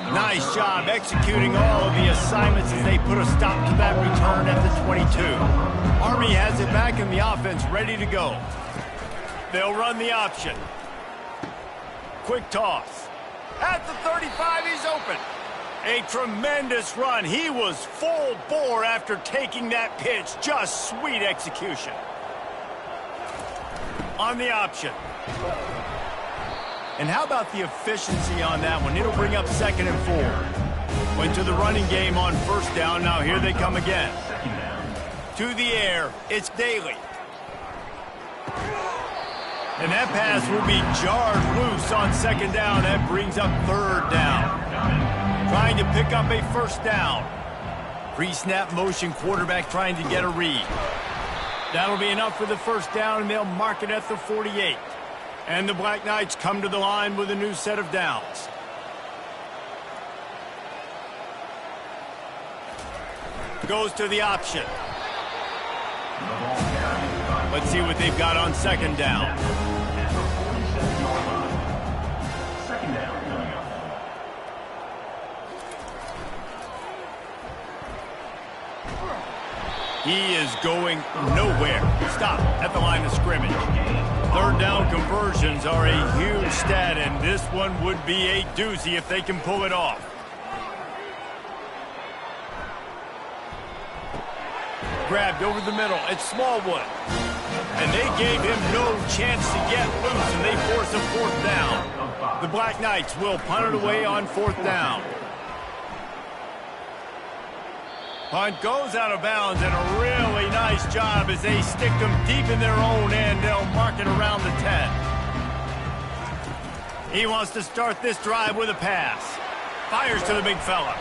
Nice job executing all of the assignments as they put a stop to that return at the 22. Army has it back in the offense, ready to go. They'll run the option. Quick toss. At the 35, he's open. A tremendous run. He was full bore after taking that pitch. Just sweet execution. On the option. And how about the efficiency on that one? It'll bring up 2nd and 4. Went to the running game on 1st down. Now here they come again. To the air. It's Daly. And that pass will be jarred loose on 2nd down. That brings up 3rd down. Trying to pick up a 1st down. Pre-snap motion quarterback trying to get a read. That'll be enough for the 1st down, and they'll mark it at the 48. And the Black Knights come to the line with a new set of downs. Goes to the option. Let's see what they've got on 2nd down. He is going nowhere. Stop at the line of scrimmage. 3rd down conversions are a huge stat, and this one would be a doozy if they can pull it off. Grabbed over the middle. It's Smallwood. And they gave him no chance to get loose, and they force a 4th down. The Black Knights will punt it away on 4th down. Punt goes out of bounds, and a really nice job as they stick them deep in their own end. They'll mark it around the 10. He wants to start this drive with a pass. Fires to the big fella.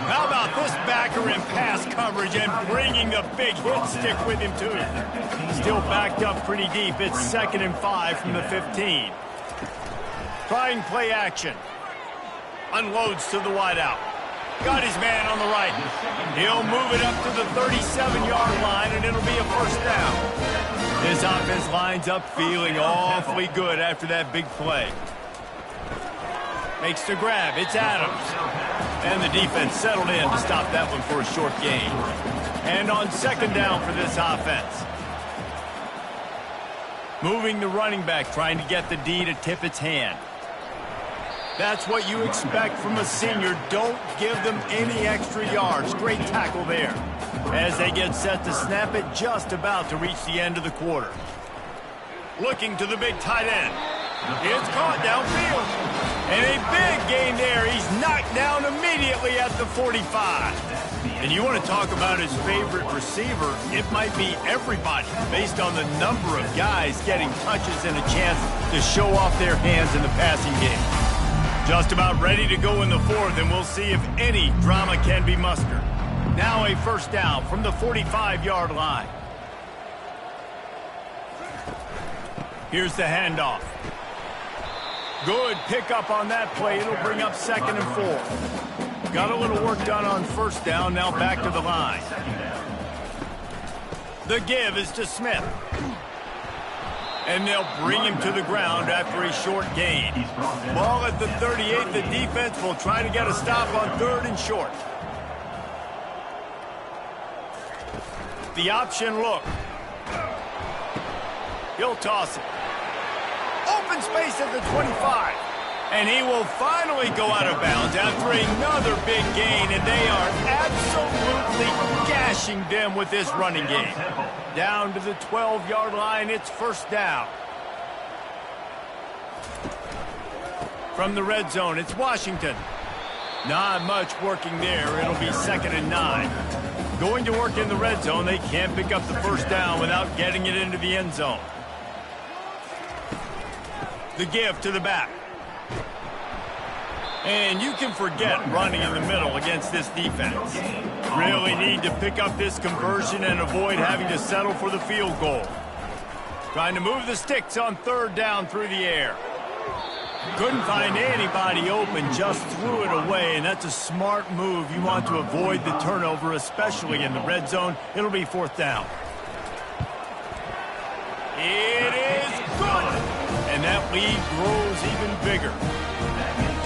How about this backer in pass coverage and bringing the big hit stick with him, too? Still backed up pretty deep. It's 2nd and 5 from the 15. Trying play action. Unloads to the wideout. Got his man on the right. He'll move it up to the 37-yard line, and it'll be a 1st down. This offense lines up feeling awfully good after that big play. Makes the grab. It's Adams. And the defense settled in to stop that one for a short gain. And on 2nd down for this offense. Moving the running back, trying to get the D to tip its hand. That's what you expect from a senior. Don't give them any extra yards. Great tackle there. As they get set to snap it, just about to reach the end of the quarter. Looking to the big tight end. It's caught downfield. And a big gain there. He's knocked down immediately at the 45. And you want to talk about his favorite receiver, it might be everybody based on the number of guys getting touches and a chance to show off their hands in the passing game. Just about ready to go in the 4th, and we'll see if any drama can be mustered. Now a 1st down from the 45-yard line. Here's the handoff. Good pickup on that play. It'll bring up 2nd and 4. Got a little work done on 1st down, now back to the line. The give is to Smith. And they'll bring him to the ground after a short gain. Ball at the 38. The defense will try to get a stop on 3rd and short. The option look. He'll toss it. Open space at the 25. And he will finally go out of bounds after another big gain, and they are absolutely gashing them with this running game. Down to the 12-yard line, it's 1st down. From the red zone, it's Washington. Not much working there. It'll be 2nd and 9. Going to work in the red zone, they can't pick up the 1st down without getting it into the end zone. The give to the back. And you can forget running in the middle against this defense. Really need to pick up this conversion and avoid having to settle for the field goal. Trying to move the sticks on 3rd down through the air. Couldn't find anybody open, just threw it away, and that's a smart move. You want to avoid the turnover, especially in the red zone. It'll be 4th down. It is good! And that lead grows even bigger.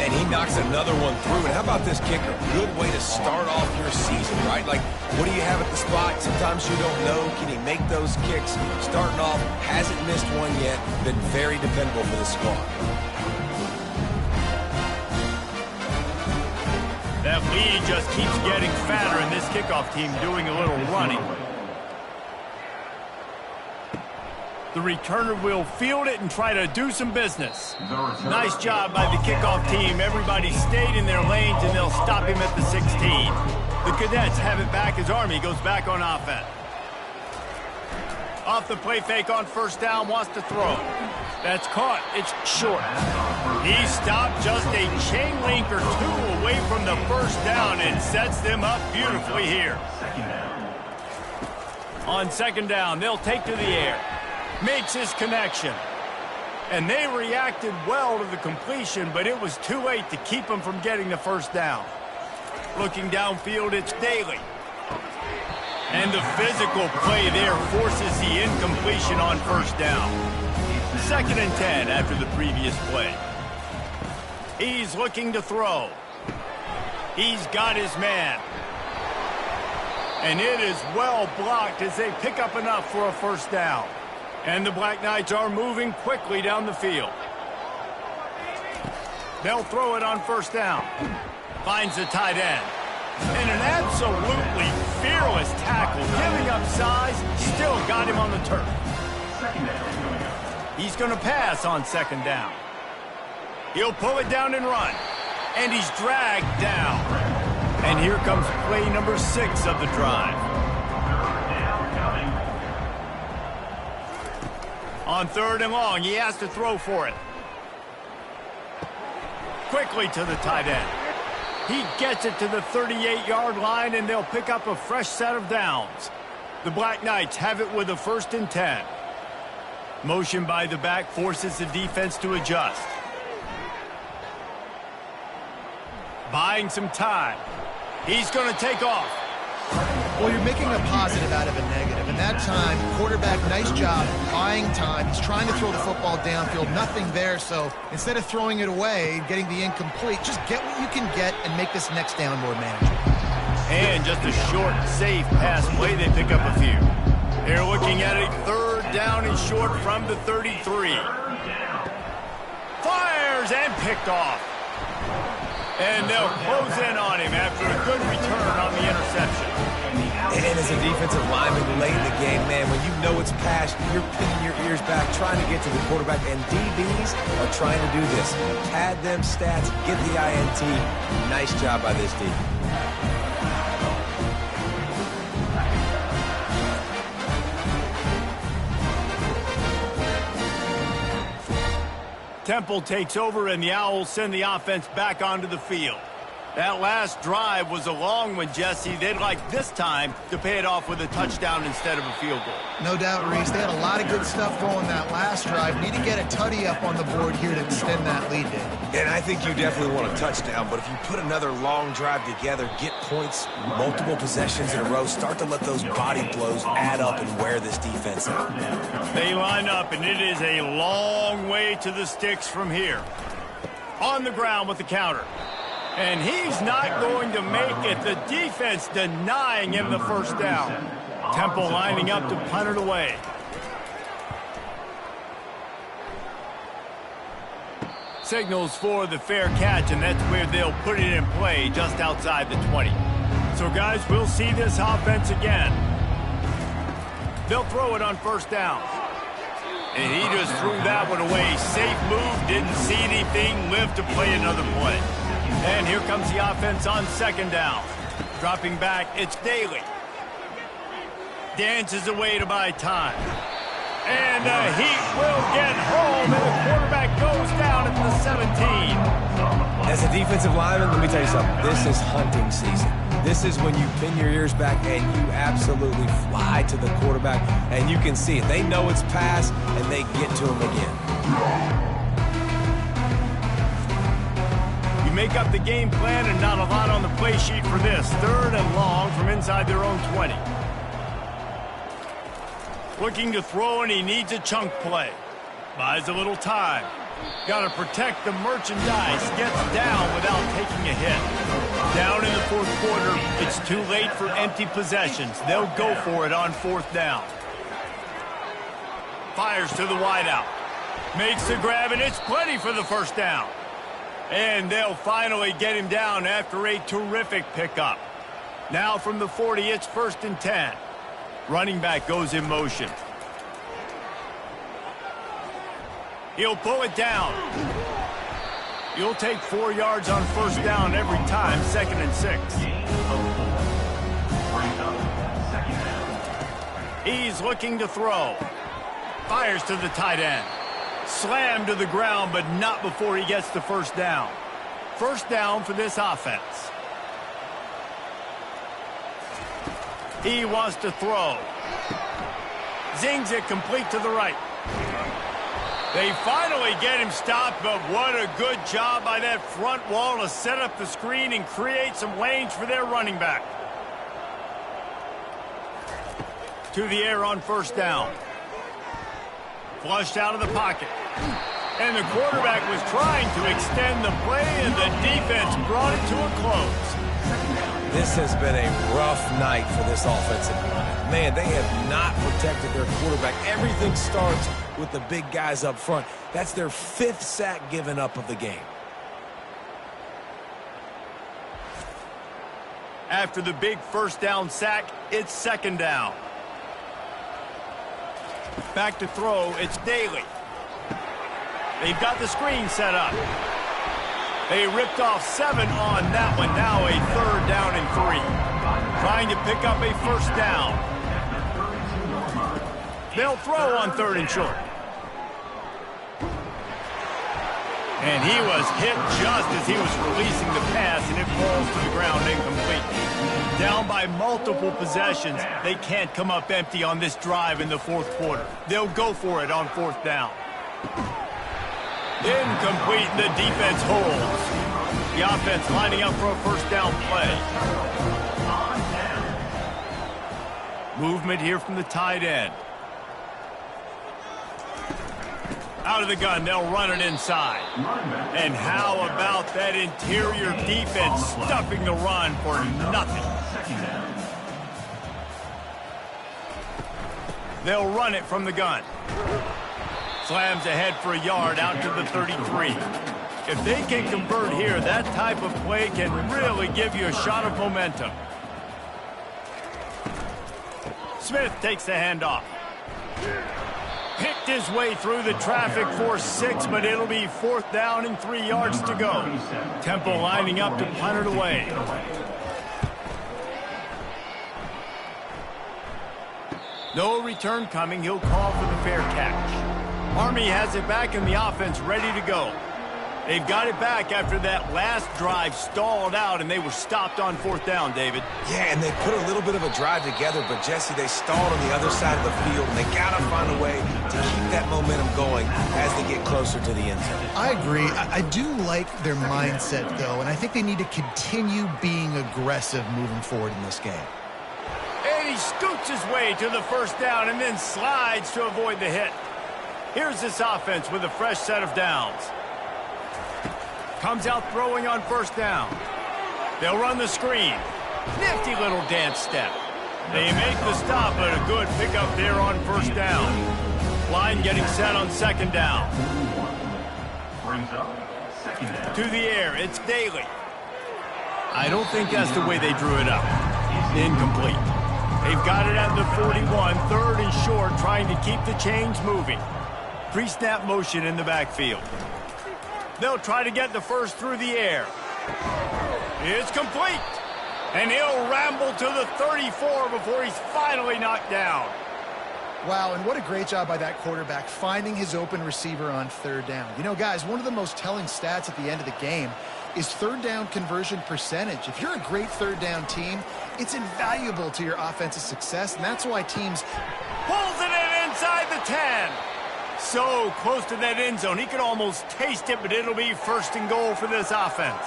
And he knocks another one through. And how about this kicker? Good way to start off your season, right? Like, what do you have at the spot? Sometimes you don't know. Can he make those kicks? Starting off, hasn't missed one yet. Been very dependable for the squad. That lead just keeps getting fatter, and this kickoff team doing a little running. The returner will field it and try to do some business. Nice job by the kickoff team. Everybody stayed in their lanes, and they'll stop him at the 16. The Cadets have it back as Army goes back on offense. Off the play fake on first down, wants to throw. That's caught. It's short. He stopped just a chain link or two away from the first down and sets them up beautifully here. On second down, they'll take to the air. Makes his connection. And they reacted well to the completion, but it was too late to keep him from getting the first down. Looking downfield, it's Daly. And the physical play there forces the incompletion on first down. 2nd and 10 after the previous play. He's looking to throw. He's got his man. And it is well blocked as they pick up enough for a first down. And the Black Knights are moving quickly down the field. They'll throw it on first down. Finds the tight end. And an absolutely fearless tackle, giving up size, still got him on the turf. He's going to pass on second down. He'll pull it down and run. And he's dragged down. And here comes play number 6 of the drive. On 3rd and long, he has to throw for it. Quickly to the tight end. He gets it to the 38-yard line, and they'll pick up a fresh set of downs. The Black Knights have it with a 1st and 10. Motion by the back forces the defense to adjust. Buying some time. He's going to take off. Well, you're making a positive out of a negative. And that time, quarterback, nice job buying time. He's trying to throw the football downfield. Nothing there. So instead of throwing it away, getting the incomplete, just get what you can get and make this next down more manageable. And just a short, safe pass play. They pick up a few. They're looking at a 3rd down and short from the 33. Fires and picked off. And they'll close in on him after a good return on the interception. And as a defensive lineman late in the game, man, when you know it's past, you're pinning your ears back, trying to get to the quarterback, and DBs are trying to do this. Pad them stats, get the INT. Nice job by this D. Temple takes over, and the Owls send the offense back onto the field. That last drive was a long one, Jesse. They'd like this time to pay it off with a touchdown instead of a field goal. No doubt, Reese. They had a lot of good stuff going that last drive. Need to get a tutty up on the board here to extend that lead, Dave. And I think you definitely want a touchdown, but if you put another long drive together, get points, multiple possessions in a row, start to let those body blows add up and wear this defense out. They line up, and it is a long way to the sticks from here. On the ground with the counter. And he's not going to make it. The defense denying him the first down. Temple lining up to punt it away. Signals for the fair catch, and that's where they'll put it in play, just outside the 20. So, guys, we'll see this offense again. They'll throw it on first down. And he just threw that one away. Safe move, didn't see anything, lived to play another play. And here comes the offense on second down. Dropping back, it's Daly. Dances away to buy time. And the Heat will get home, and the quarterback goes down at the 17. As a defensive lineman, let me tell you something. This is hunting season. This is when you pin your ears back and you absolutely fly to the quarterback, and you can see it. They know it's pass, and they get to him again. Make up the game plan, and not a lot on the play sheet for this. 3rd and long from inside their own 20. Looking to throw, and he needs a chunk play. Buys a little time. Got to protect the merchandise. Gets down without taking a hit. Down in the fourth quarter, it's too late for empty possessions. They'll go for it on fourth down. Fires to the wideout. Makes the grab, and it's plenty for the first down. And they'll finally get him down after a terrific pickup. Now from the 40, it's 1st and 10. Running back goes in motion. He'll pull it down. You'll take 4 yards on first down every time, 2nd and 6. He's looking to throw. Fires to the tight end. Slammed to the ground, but not before he gets the first down. First down for this offense. He wants to throw. Zings it complete to the right. They finally get him stopped, but what a good job by that front wall to set up the screen and create some lanes for their running back. To the air on first down. Flushed out of the pocket. And the quarterback was trying to extend the play, and the defense brought it to a close. This has been a rough night for this offensive line. Man, they have not protected their quarterback. Everything starts with the big guys up front. That's their 5th sack given up of the game. After the big first down sack, it's 2nd down. Back to throw, it's Daly. They've got the screen set up. They ripped off 7 on that one. Now a 3rd down and 3. Trying to pick up a first down. They'll throw on 3rd and short. And he was hit just as he was releasing the pass, and it falls to the ground incomplete. Down by multiple possessions, they can't come up empty on this drive in the fourth quarter. They'll go for it on 4th down. Incomplete, and the defense holds. The offense lining up for a first down play. Movement here from the tight end. Out of the gun, they'll run it inside. And how about that interior defense stuffing the run for nothing? They'll run it from the gun. Slams ahead for a yard out to the 33. If they can convert here, that type of play can really give you a shot of momentum. Smith takes the handoff. Picked his way through the traffic for 6, but it'll be 4th down and 3 yards to go. Temple lining up to punt it away. No return coming. He'll call for the fair catch. Army has it back in the offense, ready to go. They've got it back after that last drive stalled out, and they were stopped on 4th down, David. Yeah, and they put a little bit of a drive together, but, Jesse, they stalled on the other side of the field, and they got to find a way to keep that momentum going as they get closer to the end zone. I agree. I do like their mindset, though, and I think they need to continue being aggressive moving forward in this game. And he scoots his way to the first down and then slides to avoid the hit. Here's this offense with a fresh set of downs. Comes out throwing on first down. They'll run the screen. Nifty little dance step. They make the stop, but a good pickup there on first down. Line getting set on 2nd down. Brings up 2nd down. To the air, it's Daly. I don't think that's the way they drew it up. Incomplete. They've got it at the 41, 3rd and short, trying to keep the chains moving. Pre-snap motion in the backfield. They'll try to get the first through the air. It's complete. And he'll ramble to the 34 before he's finally knocked down. Wow, and what a great job by that quarterback finding his open receiver on 3rd down. You know, guys, one of the most telling stats at the end of the game is 3rd down conversion percentage. If you're a great 3rd down team, it's invaluable to your offensive success, and that's why teams... Pulls it in inside the 10. So close to that end zone. He could almost taste it, but it'll be 1st and goal for this offense.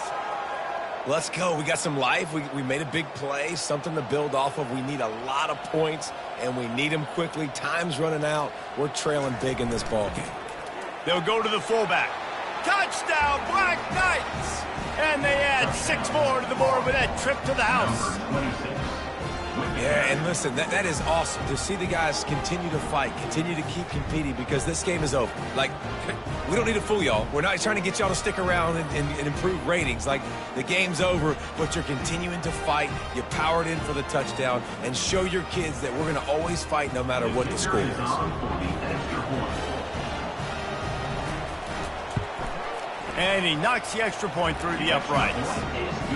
Let's go. We got some life. We made a big play, something to build off of. We need a lot of points, and we need them quickly. Time's running out. We're trailing big in this ball game. They'll go to the fullback. Touchdown, Black Knights! And they add 6 more to the board with that trip to the house. Yeah, and listen, that is awesome to see the guys continue to fight, continue to keep competing, because this game is over. Like, we don't need to fool y'all. We're not trying to get y'all to stick around and improve ratings. Like, the game's over, but you're continuing to fight. You powered in for the touchdown, and show your kids that we're going to always fight no matter what the score is. And he knocks the extra point through the uprights.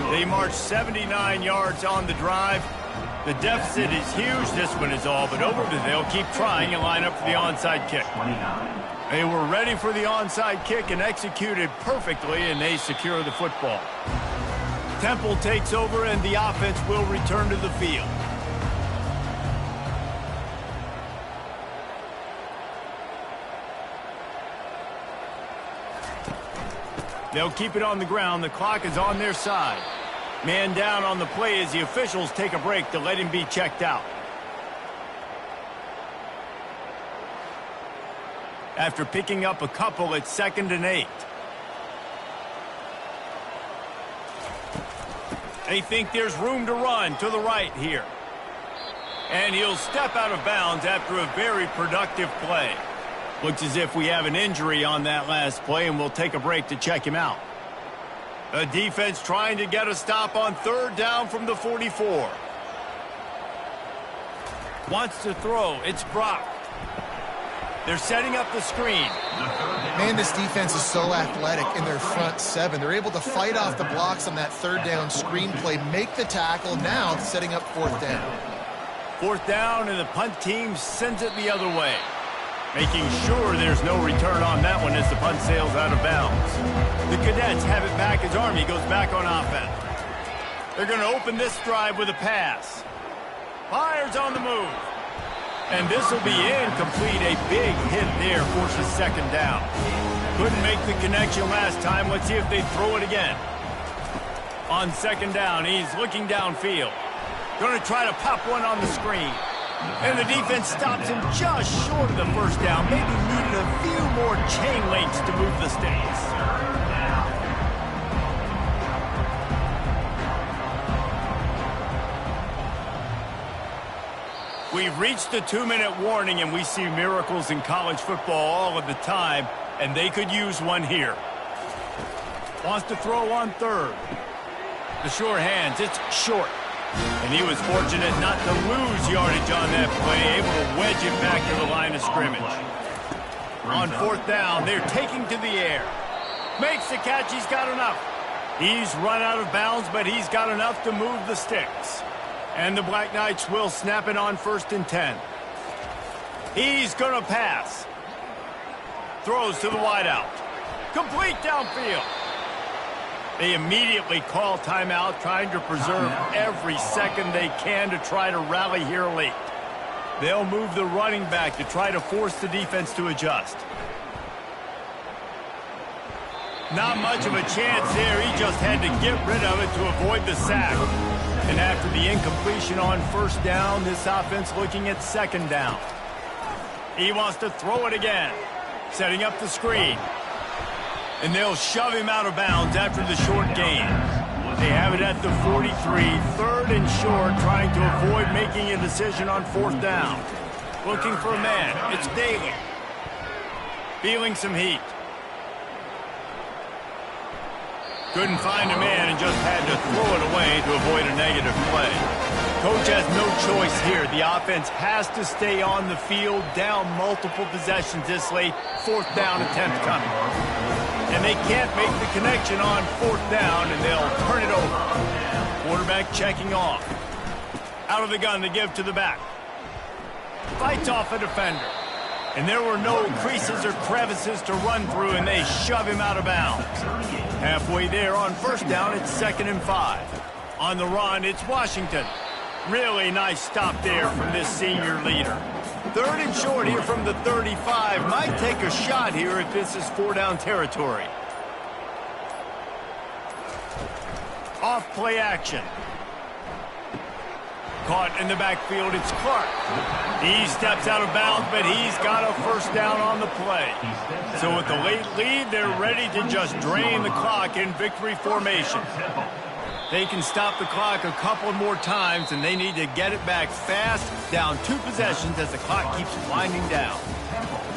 They march 79 yards on the drive. The deficit is huge. This one is all but over, but they'll keep trying and line up for the onside kick. They were ready for the onside kick and executed perfectly, and they secure the football. Temple takes over, and the offense will return to the field. They'll keep it on the ground. The clock is on their side. Man down on the play as the officials take a break to let him be checked out. After picking up a couple, it's 2nd and 8. They think there's room to run to the right here. And he'll step out of bounds after a very productive play. Looks as if we have an injury on that last play, and we'll take a break to check him out. A defense trying to get a stop on 3rd down from the 44. Wants to throw. It's Brock. They're setting up the screen. Man, this defense is so athletic in their front 7. They're able to fight off the blocks on that 3rd down screen play, make the tackle, now setting up 4th down. 4th down, and the punt team sends it the other way. Making sure there's no return on that one as the punt sails out of bounds. The Cadets have it back as Army goes back on offense. They're going to open this drive with a pass. Fires on the move. And this will be incomplete. A big hit there forces 2nd down. Couldn't make the connection last time. Let's see if they throw it again. On 2nd down, he's looking downfield. Going to try to pop one on the screen. And the defense stops him just short of the 1st down. Maybe needed a few more chain links to move the stakes. We've reached the 2-minute warning, and we see miracles in college football all of the time, and they could use one here. Wants to throw on 3rd. The sure hands, it's short. And he was fortunate not to lose yardage on that play, able to wedge it back to the line of scrimmage. On 4th down, they're taking to the air. Makes the catch, he's got enough. He's run out of bounds, but he's got enough to move the sticks. And the Black Knights will snap it on 1st and 10. He's going to pass. Throws to the wideout. Complete downfield. They immediately call timeout, trying to preserve every second they can to try to rally here late. They'll move the running back to try to force the defense to adjust. Not much of a chance there. He just had to get rid of it to avoid the sack. And after the incompletion on 1st down, this offense looking at 2nd down. He wants to throw it again, setting up the screen. And they'll shove him out of bounds after the short gain. They have it at the 43, 3rd and short, trying to avoid making a decision on 4th down. Looking for a man. It's Daly. Feeling some heat. Couldn't find a man and just had to throw it away to avoid a negative play. Coach has no choice here. The offense has to stay on the field, down multiple possessions this late. 4th down attempt coming. And they can't make the connection on 4th down, and they'll turn it over. Quarterback checking off. Out of the gun to give to the back. Fights off a defender. And there were no creases or crevices to run through, and they shove him out of bounds. Halfway there on 1st down, it's 2nd and 5. On the run, it's Washington. Really nice stop there from this senior leader. 3rd and short here from the 35. Might take a shot here if this is 4-down territory. Off play action. Caught in the backfield, it's Clark. He steps out of bounds, but he's got a first down on the play. So with the late lead, they're ready to just drain the clock in victory formation. They can stop the clock a couple more times, and they need to get it back fast, down 2 possessions as the clock keeps winding down.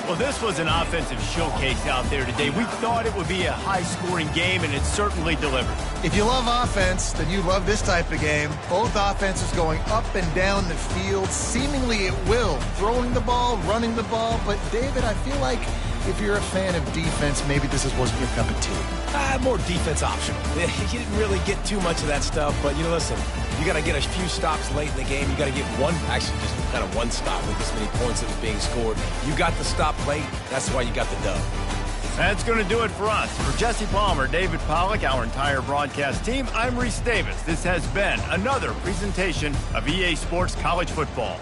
Well, this was an offensive showcase out there today. We thought it would be a high-scoring game, and it certainly delivered. If you love offense, then you love this type of game. Both offenses going up and down the field, seemingly at will. Throwing the ball, running the ball. But, David, I feel like if you're a fan of defense, maybe this wasn't your cup of tea. More defense optional. You didn't really get too much of that stuff, but, listen, you got to get a few stops late in the game. You got to get just kind of one stop with this many points that was being scored. You got the stop late. That's why you got the dub. That's going to do it for us. For Jesse Palmer, David Pollack, our entire broadcast team, I'm Reese Davis. This has been another presentation of EA Sports College Football.